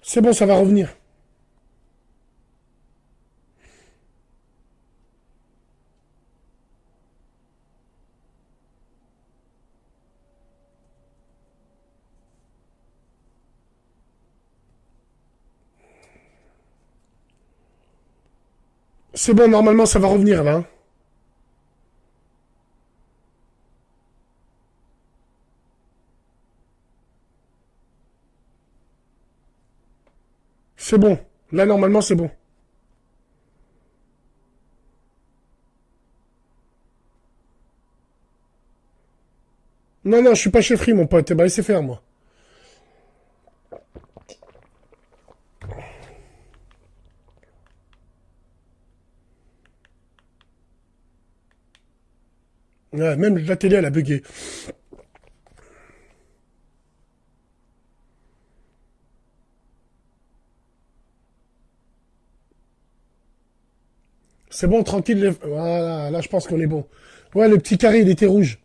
C'est bon, ça va revenir. C'est bon, normalement, ça va revenir là, hein. C'est bon. Là, normalement, c'est bon. Non, non, je suis pas chez Free, mon pote. Eh ben, laissez faire, moi. Ouais, même la télé, elle a bugué. C'est bon, tranquille. Voilà, là, je pense qu'on est bon. Ouais, le petit carré, il était rouge.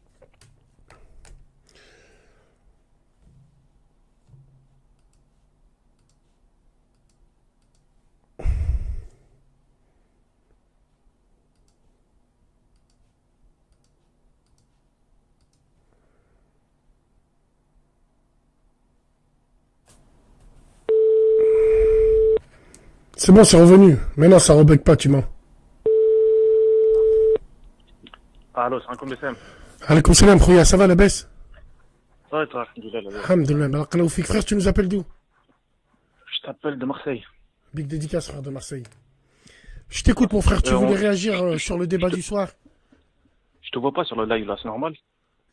C'est bon, c'est revenu. Maintenant, ça rebug pas, tu mens. Allô, c'est un BSM. Alaikum salam, Khouya, ça va la baisse? Ça va et toi, alhamdoulilah, la baisse. Alhamdulillah, barakallahu fik. Frère, tu nous appelles d'où? Je t'appelle de Marseille. Big dédicace, frère de Marseille. Je t'écoute, mon frère, tu voulais réagir sur le débat du soir. Je te vois pas sur le live là, c'est normal.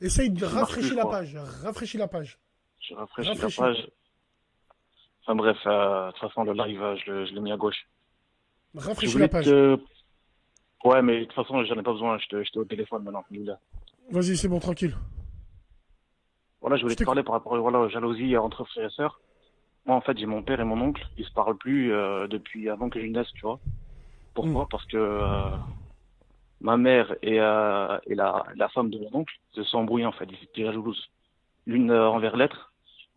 Essaye de Tu marques plus, rafraîchir je la crois. page. Rafraîchis la page. Je rafraîchis la Rafraîchis. page. Enfin bref, de toute façon, le live, je l'ai mis à gauche. Je Rafraîchis voulais la page. te... Ouais, mais de toute façon, j'en ai pas besoin, j'étais au téléphone maintenant, alhamdoulilah. Vas-y, c'est bon, tranquille. Voilà, je voulais Je te t'écoute. parler par rapport voilà, aux jalousies entre frères et sœurs. Moi, en fait, j'ai mon père et mon oncle, ils se parlent plus depuis avant que je naisse, tu vois. Pourquoi? Parce que ma mère et la femme de mon oncle se sont embrouillés, en fait, ils étaient jalouses. L'une envers l'autre,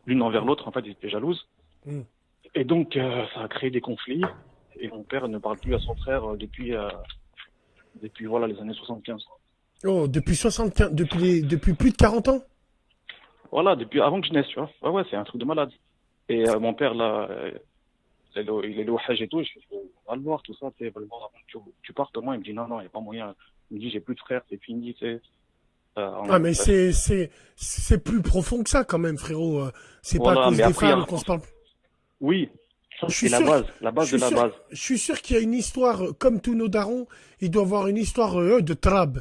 l'une envers l'autre, en fait, ils étaient jalouses. Mm. Et donc, ça a créé des conflits. Et mon père ne parle plus à son frère depuis voilà, les années 75. Oh, depuis 75, depuis plus de 40 ans? Voilà, depuis avant que je naisse, tu vois. Ouais, ouais, c'est un truc de malade. Et mon père, là, il est au Hajj et tout. Je fais, va le voir, tout ça, tu sais, va le voir avant que tu partes. Moi, il me dit, non, non, il n'y a pas moyen. Il me dit, j'ai plus de frères, c'est fini, tu sais. Ah, mais Bref. c'est plus profond que ça, quand même, frérot. C'est pas à Voilà, cause mais des après, femmes qu'on se parle. oui, ça, Je suis c'est sûr, la je base de suis la sûr, base. je suis sûr qu'il y a une histoire, comme tous nos darons, il doit avoir une histoire de trab.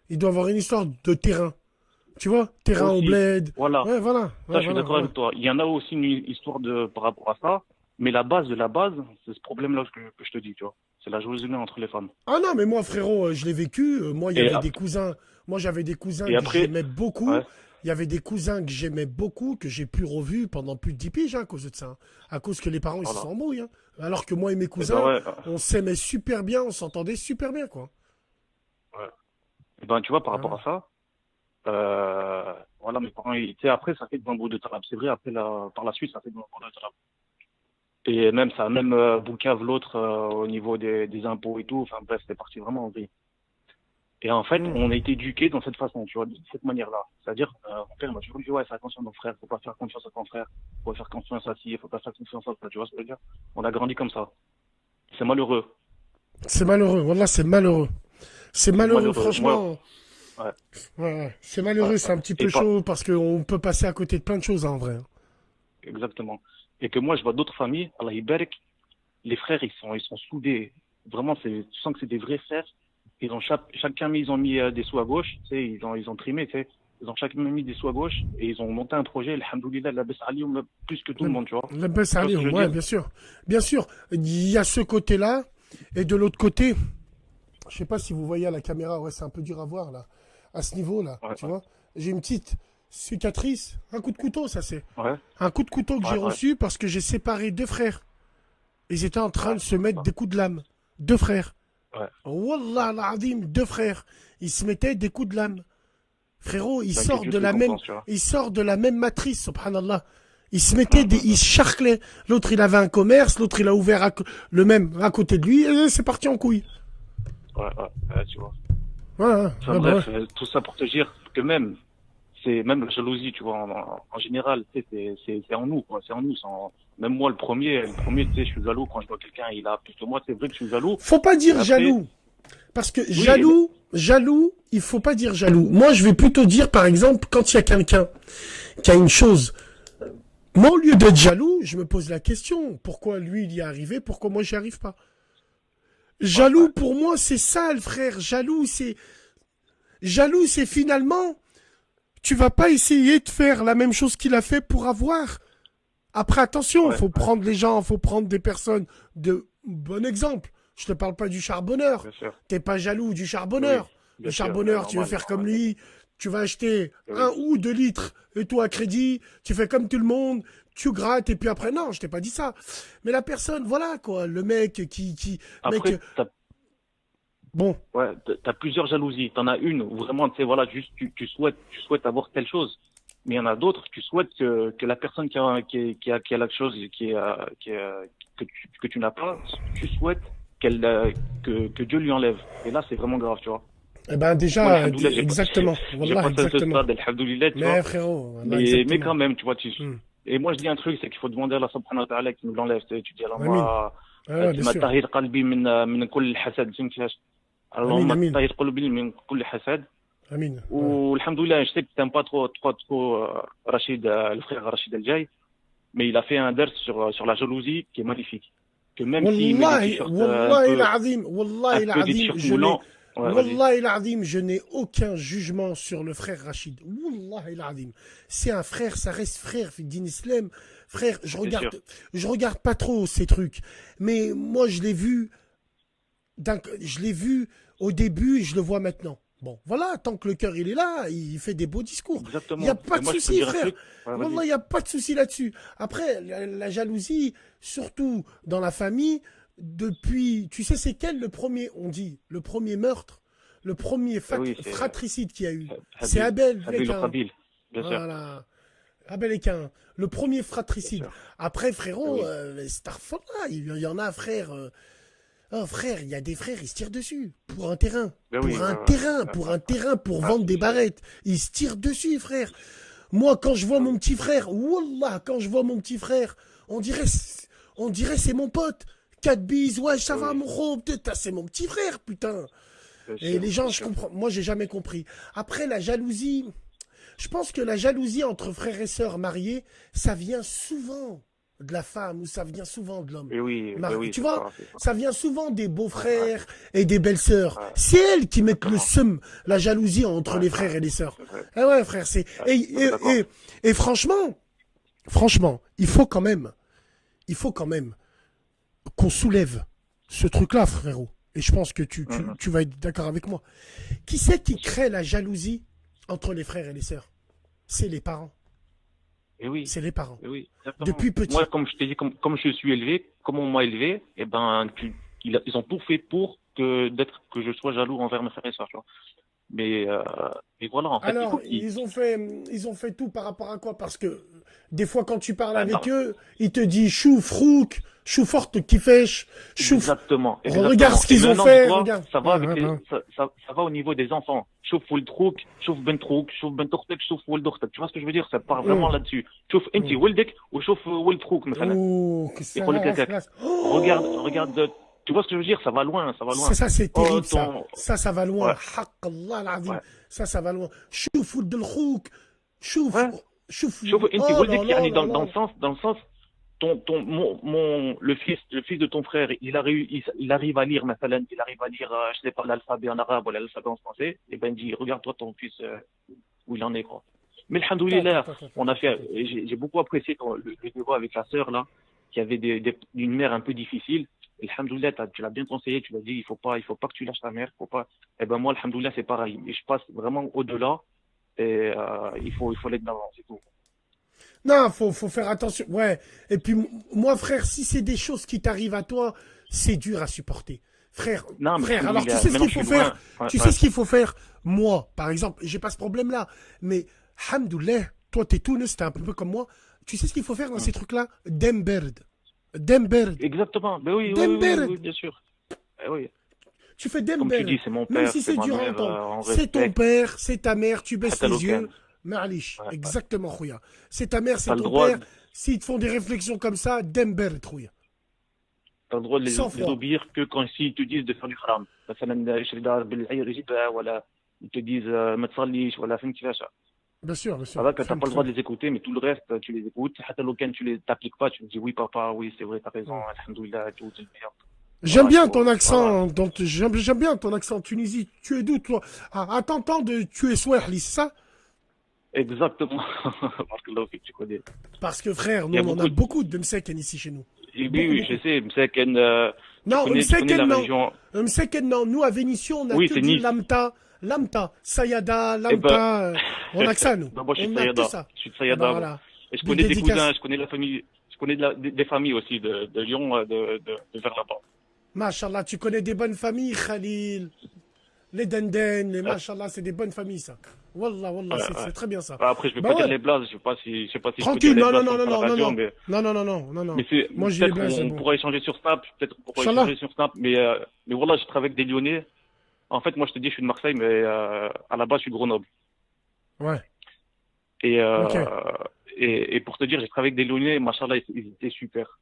Il doit avoir une histoire de terrain. Tu vois? Terrain au Aussi, bled. voilà. Ouais, voilà. Ça, Ouais, je suis voilà, d'accord voilà. avec toi. Il y en a aussi une histoire par rapport à ça, mais la base de la base, c'est ce problème-là que je te dis, tu vois. C'est la jalousie entre les femmes. Ah non, mais moi, frérot, je l'ai vécu. Moi, il y Et, avait des cousins. Moi, j'avais des cousins et que après, j'aimais beaucoup. ouais, Il y avait des cousins que j'aimais beaucoup, que j'ai pu revu pendant plus de 10 piges, hein, à cause de ça, hein. À cause que les parents, ils se voilà. sont embrouillés, hein. Alors que moi et mes Et ben cousins, ouais, on s'aimait super bien, on s'entendait super bien, quoi. ouais. Et ben tu vois, par rapport Voilà. à ça, voilà, mes parents, tu sais, après, ça fait de bambou de tarab. C'est vrai, après, par la suite, ça fait de bambou de tarab. Et même, ça a même boucave l'autre au niveau des impôts et tout. Enfin bref, c'est parti vraiment en vrille. Et en fait, Hmm. on a été éduqués dans cette façon, tu vois, de cette manière-là. C'est-à-dire, mon père m'a toujours dit, ouais, fais attention à nos frères, faut pas faire confiance à ton frère, faut pas faire confiance à ci, faut pas faire confiance à ça, tu vois ce que je veux dire? On a grandi comme ça. C'est malheureux. C'est malheureux, voilà, c'est malheureux. C'est C'est malheureux, malheureux. Moi, franchement. ouais, Ouais, ouais. C'est ouais, malheureux, ouais. c'est un petit Et peu pas, chaud parce qu'on peut passer à côté de plein de choses, hein, en vrai, hein. exactement. Et que moi, je vois d'autres familles, Allah Ibarak, les frères, ils sont soudés. Vraiment, tu sens que c'est des vrais frères. Ils ont chacun mis, ils ont mis des sous à gauche, tu sais, ils ont trimé, tu sais. Ils ont chacun mis des sous à gauche et ils ont monté un projet, alhamdoulilah, la baisse alioum, plus que tout le monde, tu vois. La baisse Tu à vois ce que je Lyon, veux ouais, dire? bien sûr. Bien sûr, il y a ce côté-là, et de l'autre côté, je sais pas si vous voyez à la caméra, ouais, c'est un peu dur à voir, là. À ce niveau-là, Ouais, tu vois. J'ai une petite cicatrice, un coup de couteau, ça c'est. ouais, Un coup de couteau que j'ai ouais, ouais, reçu parce que j'ai séparé deux frères. Ils étaient en train ouais, de se mettre ouais, des coups de lame. Deux frères. ouais. Wallah al-azim, deux frères. Ils se mettaient des coups de lame. Frérot, Ben, que Dieu te récompense, tu vois. ils sortent de la même matrice, subhanallah. Ils se mettaient, ils se charclaient. L'autre, il avait un commerce, l'autre, il a ouvert le même à côté de lui, et c'est parti en couille. Ouais, tu vois. Ouais, Enfin, bref, tout ça pour te dire que même la jalousie, tu vois, en général, tu sais, c'est en nous, quoi. C'est en nous. Même moi, le premier, tu sais, je suis jaloux quand je vois quelqu'un, il a plus que moi, c'est vrai que je suis jaloux. Faut pas dire Après, jaloux. Parce que oui, jaloux, il faut pas dire jaloux. Moi, je vais plutôt dire, par exemple, quand il y a quelqu'un qui a une chose, moi, au lieu d'être jaloux, je me pose la question, pourquoi lui, il y est arrivé, pourquoi moi, j'y arrive pas? Jaloux, pour moi, c'est ça, le frère. Jaloux, c'est finalement, tu vas pas essayer de faire la même chose qu'il a fait pour avoir. Après, attention, faut prendre les gens, faut prendre des personnes de bon exemple. Je te parle pas du charbonneur. T'es pas jaloux du charbonneur. Oui, le charbonneur, tu veux faire comme lui, tu vas acheter 1 ou 2 litres et toi à crédit, tu fais comme tout le monde, tu grattes et puis après, non, je t'ai pas dit ça. Mais la personne, voilà quoi, le mec qui après, mec, bon. ouais, t'as plusieurs jalousies. T'en as une où vraiment, tu sais, voilà, juste tu souhaites avoir telle chose. Mais il y en a d'autres, tu souhaites que la personne qui a la chose que tu n'as pas, tu souhaites que Dieu lui enlève. Et là, c'est vraiment grave, tu vois. Eh ben déjà, Moi, exactement. J'ai Wallah, passé à ce exactement. stade, alhamdoulilah, tu Mais vois. frérot, wallah, Mais exactement. quand même, tu vois, Hmm. et moi, je dis un truc, c'est qu'il faut demander à Allah subhanahu wa ta'ala qui nous l'enlève. Tu dis, Amin. Allah, Ouais, bien sûr. tahir qalbi min kull hasad. Amin, Allah, amin. tahir qalbi min kull hasad. Amin. Ouais. Ou, alhamdoulilah, je sais que t'aimes pas trop, Rachid, le frère Rachid El-Jay, mais il a fait un ders sur la jalousie qui est magnifique. Que même s'il met des t-shirts Wallahi l'azim, wallahi un peu des l'azim, t-shirts moulants, vas-y. wallahi l'azim, je n'ai aucun jugement sur le frère Rachid. Wallahi l'azim. C'est un frère, ça reste frère, Fiddin Islam. Frère, je regarde pas trop ces trucs. Mais moi, je l'ai vu au début et je le vois maintenant. Bon, voilà, tant que le cœur il est là, il fait des beaux discours. Exactement. Il n'y a pas de moi, je peux souci, dire un frère. truc. Ouais, vas-y. Wallah, il n'y a pas de souci là-dessus. Après, la jalousie, surtout dans la famille, depuis, tu sais, c'est quel le premier meurtre, le premier Oui, c'est fratricide qu'il y a eu. Habil, C'est Abel Habil et ou Caïn. Qabil, bien sûr. Voilà. Abel et Caïn. Le premier Bien fratricide. sûr. Après, frérot, Oui. Starfallah, il y en a, frère. Oh, frère, il y a des frères, ils se tirent dessus. Pour un terrain. Ben Pour oui, un ouais. terrain. Pour un terrain, pour vendre des barrettes. Ils se tirent dessus, frère. Moi, quand je vois mon petit frère, wallah, quand je vois mon petit frère, on dirait c'est mon pote. 4 bises, ouais, ça va, mon gros, putain, c'est mon petit frère, putain. Bien Et sûr, les gens, bien je sûr. comprends. Moi, j'ai jamais compris. Après, la jalousie, je pense que la jalousie entre frères et sœurs mariés, ça vient souvent de la femme ou ça vient souvent de l'homme. Et oui, ben oui, Tu c'est vois, ça. ça vient souvent des Ouais, beaux-frères et des belles-sœurs. ouais, C'est elles qui mettent le exactement. seum, la jalousie entre les frères et les sœurs. C'est vrai. Eh ouais, frère, c'est... Ouais, on est d'accord. Et franchement, il faut quand même qu'on soulève ce truc-là, frérot. Et je pense que tu vas être d'accord avec moi. Qui c'est qui crée la jalousie entre les frères et les sœurs? C'est les parents. Et oui, C'est les parents. et oui, exactement. Depuis petit. Moi, comme je t'ai dit, comme je suis élevé, comme on m'a élevé, eh ben, ils ont tout fait pour que je sois jaloux envers mes frères et sœurs, tu vois. Mais voilà, en fait, Alors, ils ont fait tout par rapport à quoi? Parce que des fois, quand tu parles avec eux, ils te disent chouf, rouk, chouf forte, kifesh, chouf. Exactement. Regarde ce Et qu'ils ont maintenant, fait. dis-toi, Regarde. ça va avec Ouais. ça va au niveau des enfants. Chouf oul trouk, chouf ben trouk, chouf ben tokhtek, chouf oul dokhtek. Tu vois ce que je veux dire? Ça part vraiment là-dessus. Chouf enti woldek ou chouf oul trouk, مثلا. Oh, que ça يقول لك va, هكاك. classe. Regarde, tu vois ce que je veux dire? Ça va loin. C'est ça, c'est terrible, ton- ça va loin. Ouais. Haq Allah al-azim. Ouais. Ça va loin. Chouf oud del khouk. Chouf. Ouais. Chouf. شوف انت Oh ولدك là يعني là là dans là. le sens le fils de ton frère il arrive à lire مثلا il arrive à lire je sais pas l'alphabet en arabe ou l'alphabet en français et ben il dit regarde-toi ton fils où il en est quoi. Mais alhamdoulilah Attends. on a fait j'ai beaucoup apprécié le débat avec la sœur là qui avait une mère un peu difficile. Alhamdoulilah tu l'as bien conseillé, tu l'as dit il faut pas que tu lâches ta mère, faut pas. Et ben moi alhamdoulilah c'est pareil et je passe vraiment au-delà et il faut l'être d'avant, c'est tout. Non, faut faire attention. Ouais. Et puis, moi, frère, si c'est des choses qui t'arrivent à toi, c'est dur à supporter. Frère, Non, mais alors tu alhamdoulilah, sais ce maintenant, qu'il je faut suis loin. faire? Ouais, Tu ouais. sais ce qu'il faut faire? Moi, par exemple, j'ai pas ce problème-là. Mais, hamdoulilah, toi, t'es tout neuf, t'es un peu comme moi. Tu sais ce qu'il faut faire dans ces trucs-là? Demberd. Demberd. Exactement. Ben oui, oui, oui, oui, Demberd. oui, bien sûr. Eh oui. Tu fais Comme tu Demberd. dis, c'est mon Même père, si c'est c'est ma durant mère, ton. on C'est ton respecte. père, c'est ta mère, tu baisses Hatta les لو كان. yeux. Ma'alish. Ouais, ouais. Exactement, Khouya. C'est ta mère, c'est T'as le ton droit, père. S'ils te font des réflexions comme ça, Demberd, Khouya. t'as le droit de Sans les froid. obéir que quand ils te disent de faire du haram. مثلا يشري دار بالعير يجيبها ولا ils te disent ما تصليش ولا فهمت كيفاش. Bien sûr, bien sûr. Ça va que t'as Femme, pas le droit femme. de les écouter, mais tout le reste, tu les écoutes. حتى لو كان tu les t'appliques pas, tu me dis oui papa, oui c'est vrai, t'as raison, alhamdoulilah, tout c'est bien. J'aime Voilà, bien tu ton vois. accent, j'aime bien ton accent Tunisie. Tu es d'où, toi? À t'entends de tu es Swahili, c'est ça? Exactement. Parce que là, tu connais. Parce que frère, Il y nous, a on a beaucoup de... beaucoup de Mseken ici chez nous. Oui, Beaucoup, oui, je beaucoup. sais, Mseken, Non, tu connais la Mseken, non. région. Mseken, non. Nous, à Vénissieux, on a Oui, que c'est du Nice. Lamta. Lamta. Sayada, Eh ben, Lamta. On a que ça, nous. ben, moi, je suis de On a que Sayada. ça. Je suis de Eh ben Sayada. voilà. Et je Big connais des dédicace. cousins, je connais la famille, je connais des familles aussi de Lyon, de vers là-bas. Machallah, tu connais des bonnes familles, Khalil. Les Denden, les Machallah, c'est des bonnes familles, ça. Wallah, wallah, c'est très bien ça. Après, je vais Bah pas dire ouais. les blazes, je sais pas si je peux dire Tranquille, les non, non, blazes non, comme non, ça à la non, radio, non, mais, non, non, non, non, non, non. mais c'est, Moi, je dis les peut-être blagues, c'est on bon. pourra échanger sur Snap, peut-être on pourra Inch'Allah. échanger sur Snap, mais voilà, je travaille avec des Lyonnais. En fait, moi, je te dis, je suis de Marseille, mais à la base, je suis de Grenoble. Ouais, Et, ok. et pour te dire, j'ai travaillé avec des Lyonnais, machallah, ils étaient super.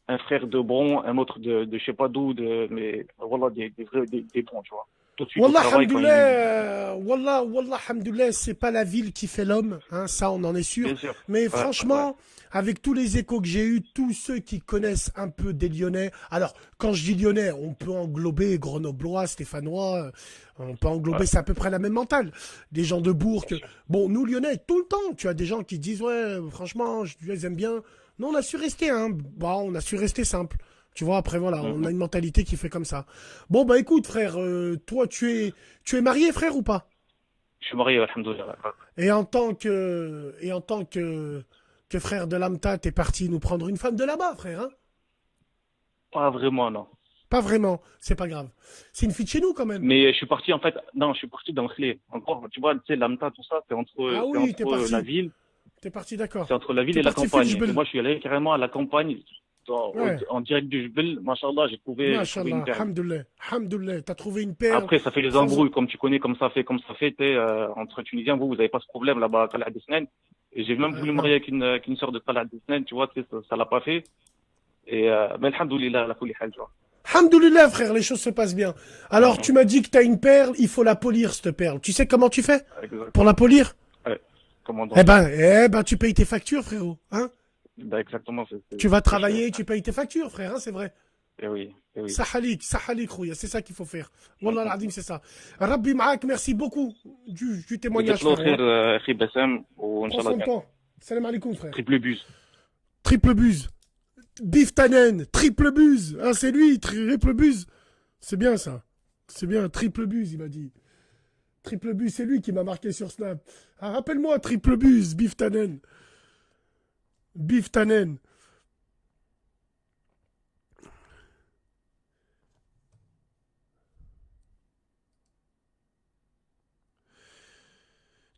Un frère de Bron, un autre de je sais pas d'où, mais voilà, des vrais, des bons, tu vois. Tout de suite au Wallah, travail, quand ils... hamdoulilah, wallah, hamdoulilah, c'est pas la ville qui fait l'homme, hein, ça on en est sûr. Bien sûr. Mais Ouais, franchement, ouais. avec tous les échos que j'ai eus, tous ceux qui connaissent un peu des Lyonnais, alors quand je dis Lyonnais, on peut englober Grenoblois, Stéphanois, on peut englober, Ouais. c'est à peu près la même mentale. Des gens de Bourg. Bon, nous Lyonnais, tout le temps, tu as des gens qui disent, ouais, franchement, je les aime bien. Non, on a su rester, hein. Bon, on a su rester simple. Tu vois, après, voilà, on a une mentalité qui fait comme ça. Bon, bah écoute, frère, toi, tu es marié, frère, ou pas? Je suis marié, alhamdoulilah. Et en tant que frère de l'Amta, t'es parti nous prendre une femme de là-bas, frère, hein? Pas vraiment, non. Pas vraiment, c'est pas grave. C'est une fille de chez nous, quand même. Mais je suis parti, en fait, non, je suis parti dans Clé. Encore, tu vois, tu sais, l'Amta, tout ça, Ah oui, t'es c'est entre parti. la ville, T'es parti, d'accord. c'est entre la ville T'es et la parti campagne. Fitchbel. Et moi, je suis allé carrément à la campagne, Ouais. en direct du Jbel, machallah, j'ai trouvé une Machallah, perle. hamdoulilah, hamdoulilah, t'as trouvé une perle. Après, ça fait les Sans- embrouilles, comme tu connais, comme ça fait, t'es, entre Tunisiens, vous avez pas ce problème là-bas à Salah Desnen. Et j'ai même voulu me non. marier avec une sœur de Salah Desnen, tu vois, tu sais, ça l'a pas fait. Et, mais alhamdoulilah, la kulli hal, tu vois. Hamdoulilah, frère, les choses se passent bien. Alors, tu m'as dit que t'as une perle, il faut la polir, cette perle. Tu sais comment tu fais Exact. pour la polir? Ouais. Comment donc? Eh ben, tu payes tes factures, frérot, hein? Ben, exactement, Tu vas c'est travailler, cher. tu payes tes factures, frère, hein, c'est vrai. Eh oui, eh oui. Sahalik, Rouya, c'est ça qu'il faut faire. Wallah l'adim, c'est ça. Rabbi Ma'ak, merci beaucoup du témoignage, جزاك الله frère. خير اخي بسام وان Prends شاء soin de الله toi. Salam alaikum, frère. triple bus. Triple buse. Bif Tanen, triple buse. Ah, c'est lui, triple buse. C'est bien, ça. C'est bien, triple buse, il m'a dit. Triple buse, c'est lui qui m'a marqué sur Snap. Ah, rappelle-moi, triple buse, Bif Tanen. Bif Tanen.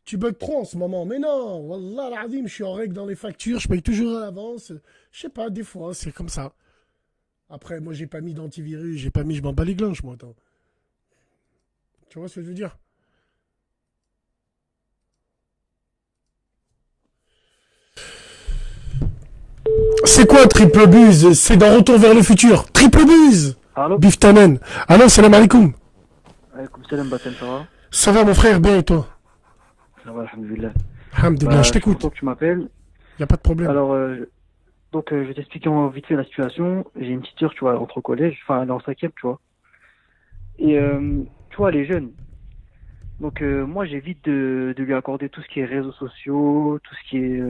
Tu bugs trop en ce moment. Mais non, Wallah l'azim, je suis en règle dans les factures, je paye toujours à l'avance. Je sais pas, des fois, c'est comme ça. Après, moi, j'ai pas mis d'antivirus, j'ai pas mis, je m'en bats les glanches, moi, attends. Tu vois ce que je veux dire? C'est quoi triple buse? C'est dans Retour vers le futur. Triple buse! Allô? Bif Tanen. Allô, salam alaikum. Alaikum salam, Bassem, ça va? Ça va, mon frère, bien et toi? Ça va, alhamdoulilah. Alhamdoulilah, je suis t'écoute. content que tu m'appelles. Y a pas de problème. Alors, je vais t'expliquer vite fait la situation. J'ai une petite sœur, tu vois, entre collèges. Enfin, elle est en cinquième, tu vois. Et, tu vois, elle est jeune. Donc, moi, j'évite de lui accorder tout ce qui est réseaux sociaux, tout ce qui est...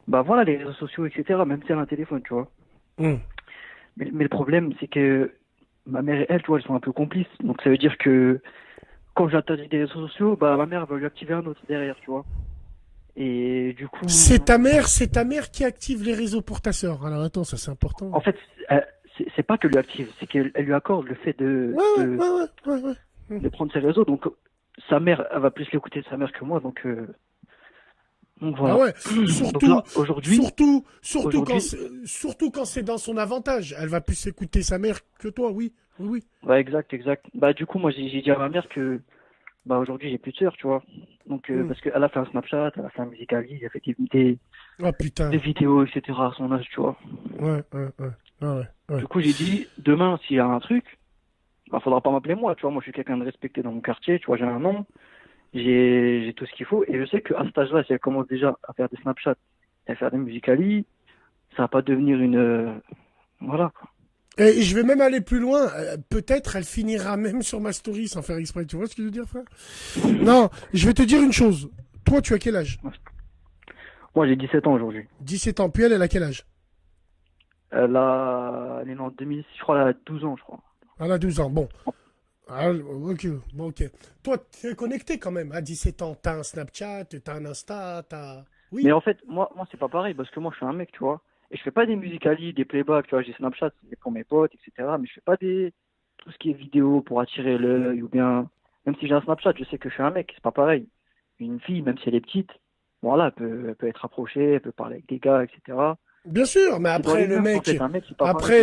bah voilà, les réseaux sociaux, etc., même si elle a un téléphone, tu vois. Hum. Mais le problème, c'est que ma mère et elle, tu vois, elles sont un peu complices. Donc, ça veut dire que quand j'interdis des réseaux sociaux, bah ma mère va lui activer un autre derrière, tu vois. Et du coup, C'est ta mère qui active les réseaux pour ta sœur. Alors attends, ça c'est important. en fait, c'est pas que lui active, c'est qu'elle lui accorde le fait Ouais. de prendre ses réseaux. Donc, sa mère, elle va plus l'écouter de sa mère que moi. Donc Donc Ah voilà. ouais, Donc là, aujourd'hui, aujourd'hui, surtout quand c'est dans son avantage. Elle va plus écouter sa mère que toi, oui. Oui, oui. ouais, exact, exact. Bah, du coup, moi, j'ai dit à ma mère que, bah, aujourd'hui, j'ai plus de sœur, tu vois. Donc, Hmm. parce qu'elle a fait un Snapchat, elle a fait un Musical.ly, elle a fait Ah des putain. vidéos, etc. à son âge, tu vois. Ouais, ouais, ouais. Ah ouais, ouais. Du coup, j'ai dit, demain, s'il y a un truc, bah, faudra pas m'appeler moi, tu vois. Moi, je suis quelqu'un de respecté dans mon quartier, tu vois, j'ai un nom, j'ai tout ce qu'il faut. Et je sais qu'à cet âge-là, si elle commence déjà à faire des Snapchat, à faire des Musical.ly, ça va pas devenir une, voilà, quoi. Et je vais même aller plus loin. Peut-être elle finira même sur ma story sans faire exprès. Tu vois ce que je veux dire, frère? Non, je vais te dire une chose. Toi, tu as quel âge? Moi, j'ai 17 ans aujourd'hui. 17 ans. Puis elle a quel âge? Elle est née en 2006, je crois, elle a 12 ans, je crois. Elle a 12 ans. Bon. Ah, ok, bon, ok. Toi, tu es connecté quand même. À 17 ans, t'as un Snapchat, t'as un Insta, t'as... Mais Oui. en fait, moi, c'est pas pareil, parce que moi, je suis un mec, tu vois. Et je fais pas des Musical.ly, des playbacks, tu vois, j'ai Snapchat, c'est pour mes potes, etc. Mais je fais pas tout ce qui est vidéo pour attirer l'œil, ou bien, même si j'ai un Snapchat, je sais que je suis un mec, c'est pas pareil. Une fille, même si elle est petite, voilà, elle peut être approchée, elle peut parler avec des gars, etc. Bien sûr, mais C'est dans après les le mœurs, en mec, fait, un mec, c'est pas pareil après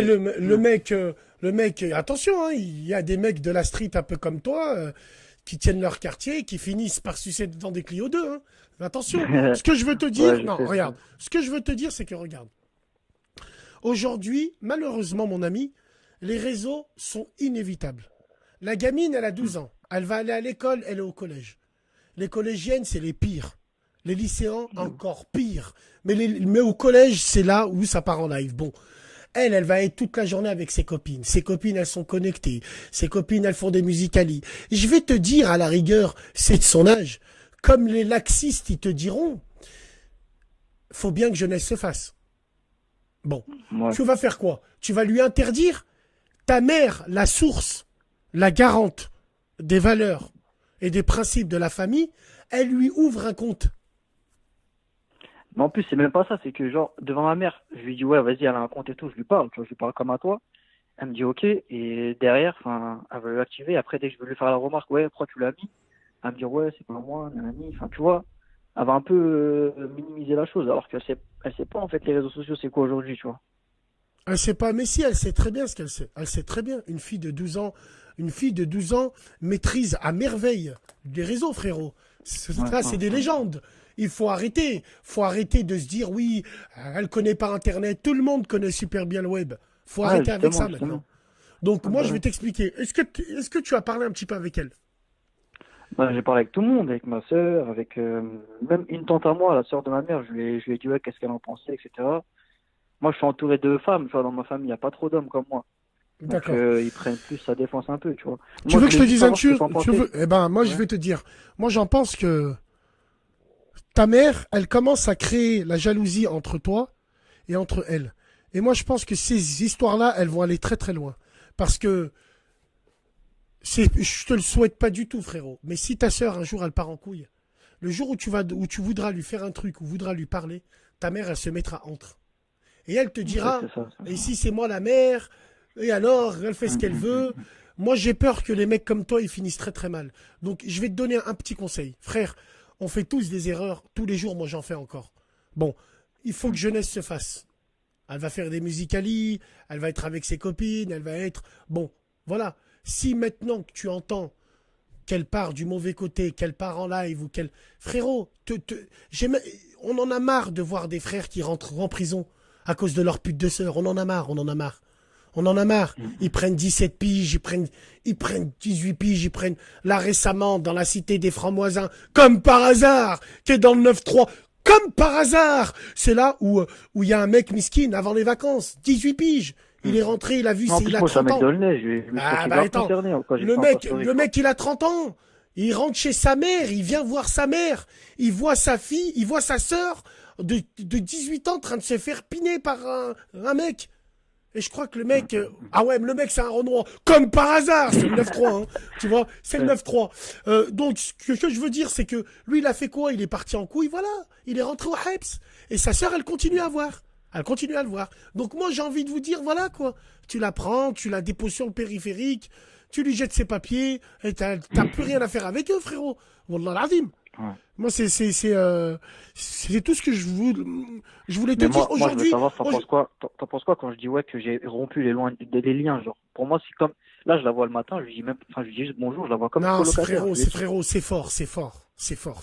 que... Hmm. le mec, attention, hein, il y a des mecs de la street un peu comme toi qui tiennent leur quartier et qui finissent par sucer dans des Clio 2. Hein. Attention, ce que je veux te Ouais, dire, je non, sais, je sais. regarde, ce que je veux te dire, c'est que regarde, aujourd'hui, malheureusement, mon ami, les réseaux sont inévitables. La gamine, elle a 12 ans, elle va aller à l'école, elle est au collège. Les collégiennes, c'est les pires. Les lycéens, encore pire. Mais au collège, c'est là où ça part en live. Bon, elle va être toute la journée avec ses copines. Ses copines, elles sont connectées. Ses copines, elles font des Musical.ly. Je vais te dire, à la rigueur, c'est de son âge. Comme les laxistes, ils te diront, faut bien que jeunesse se fasse. Bon, Ouais. tu vas faire quoi? Tu vas lui interdire? Ta mère, la source, la garante des valeurs et des principes de la famille, elle lui ouvre un compte. Mais en plus, c'est même pas ça, c'est que, genre, devant ma mère, je lui dis, ouais, vas-y, elle a un compte et tout, je lui parle, tu vois, je lui parle comme à toi. Elle me dit ok, et derrière, enfin, elle veut l'activer. Après, dès que je veux lui faire la remarque, ouais, pourquoi tu l'as mis? Elle me dit ouais, c'est pas moi, nanani. Enfin, tu vois, elle va un peu minimiser la chose, alors elle sait pas en fait les réseaux sociaux c'est quoi aujourd'hui, tu vois. Elle sait pas, mais si, elle sait très bien ce qu'elle sait. Elle sait très bien. Une fille de 12 ans maîtrise à merveille les réseaux, frérot. Ouais, Ça, ouais, c'est des ouais. légendes. Il faut arrêter. Faut arrêter de se dire, oui, elle connaît pas Internet. Tout le monde connaît super bien le web. Faut Ouais, arrêter avec ça justement. maintenant. Donc, Ouais, moi, bah, je ouais. vais t'expliquer. Est-ce que tu as parlé un petit peu avec elle? Bah, j'ai parlé avec tout le monde, avec ma sœur, avec même une tante à moi, la sœur de ma mère, je lui ai dit ouais, qu'est-ce qu'elle en pensait, etc. Moi, je suis entouré de femmes, tu vois, dans ma famille, il n'y a pas trop d'hommes comme moi. Donc, D'accord. ils prennent plus sa défense un peu, tu vois. Tu Moi, veux je que je voulais te juste dise un savoir ce que chose? t'en Tu pensais. veux? Eh ben, moi, je Ouais. vais te dire. Moi, j'en pense que ta mère, elle commence à créer la jalousie entre toi et entre elle. Et moi, je pense que ces histoires-là, elles vont aller très très loin. Parce que je te le souhaite pas du tout, frérot. Mais si ta sœur, un jour, elle part en couille, le jour où tu voudras lui faire un truc, ou voudras lui parler, ta mère, elle se mettra entre. Et elle te Ouais, dira, c'est ça, c'est et ça. si c'est moi la mère, et alors, elle fait ce qu'elle veut. Moi, j'ai peur que les mecs comme toi, ils finissent très très mal. Donc, je vais te donner un petit conseil. Frère, on fait tous des erreurs. Tous les jours, moi, j'en fais encore. Bon, il faut que jeunesse se fasse. Elle va faire des Musical.ly, elle va être avec ses copines, elle va être... Bon, voilà. Si maintenant que tu entends qu'elle part du mauvais côté, qu'elle part en live ou qu'elle... Frérot, on en a marre de voir des frères qui rentrent en prison à cause de leur pute de sœur. On en a marre, on en a marre. On en a marre. Ils prennent 17 piges, ils prennent 18 piges, ils prennent... Là, récemment, dans la cité des Francs-Moisins, comme par hasard, qui est dans le 9-3, comme par hasard, c'est là où il y a un mec miskin avant les vacances, 18 piges. Il est rentré, il a vu, Non, en plus, il a moi, je suis un 30 mec ans. de nez, je me suis Ah senti bah grave attends, concerné quand j'ai le fait un post mec, story, le quoi. mec il a 30 ans. Il rentre chez sa mère, il vient voir sa mère, il voit sa fille, il voit sa sœur de 18 ans en train de se faire piner par un mec. Et je crois que le mec... ah ouais, mais le mec c'est un Renoir. Comme par hasard, c'est le 9-3, hein, tu vois, c'est le Ouais. 9-3. Donc ce que je veux dire c'est que lui il a fait quoi? Il est parti en couille, voilà. Il est rentré au Heps. Et sa sœur elle continue à voir. Elle continue à le voir. Donc moi j'ai envie de vous dire, voilà quoi. Tu la prends, tu la déposes sur le périphérique, tu lui jettes ses papiers, et t'as plus rien à faire avec eux frérot. Wallah l'azim. Ouais. Moi, c'est tout ce que je voulais te Mais dire moi, je veux aujourd'hui. savoir, t'en penses quoi quand je dis ouais que j'ai rompu les liens, genre. Pour moi, c'est comme, là, je la vois le matin, je lui dis même, enfin, je lui dis juste bonjour, je la vois comme Non, colocataire. Je lui dis, frérot, c'est fort, frère. C'est fort.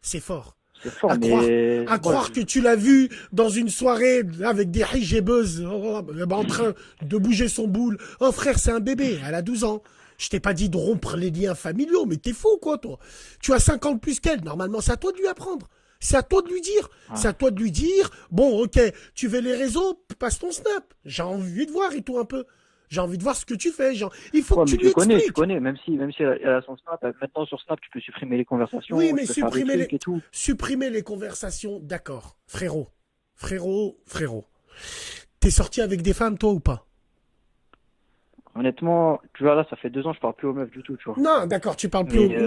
c'est fort, À croire, mais à moi, croire que tu l'as vu dans une soirée avec des hijabeuses en train de bouger son boule. Oh frère, c'est un bébé, elle a 12 ans. Je t'ai pas dit de rompre les liens familiaux, mais t'es fou quoi toi. Tu as 5 ans de plus qu'elle, normalement c'est à toi de lui apprendre. C'est à toi de lui dire. ouais. C'est à toi de lui dire, bon ok, tu veux les réseaux, passe ton snap. J'ai envie de voir et tout un peu. J'ai envie de voir ce que tu fais. Genre, il faut Ouais, que tu mais lui tu expliques. connais, même si elle a son Snap, maintenant sur Snap, tu peux supprimer les conversations, Oui, tu mais peux faire des trucs et tout. supprimer les conversations, d'accord. Frérot. T'es sorti avec des femmes, toi, ou pas? Honnêtement, tu vois, là, ça fait 2 ans, que je parle plus aux meufs du tout, tu vois. Non, d'accord, tu parles plus. Mais,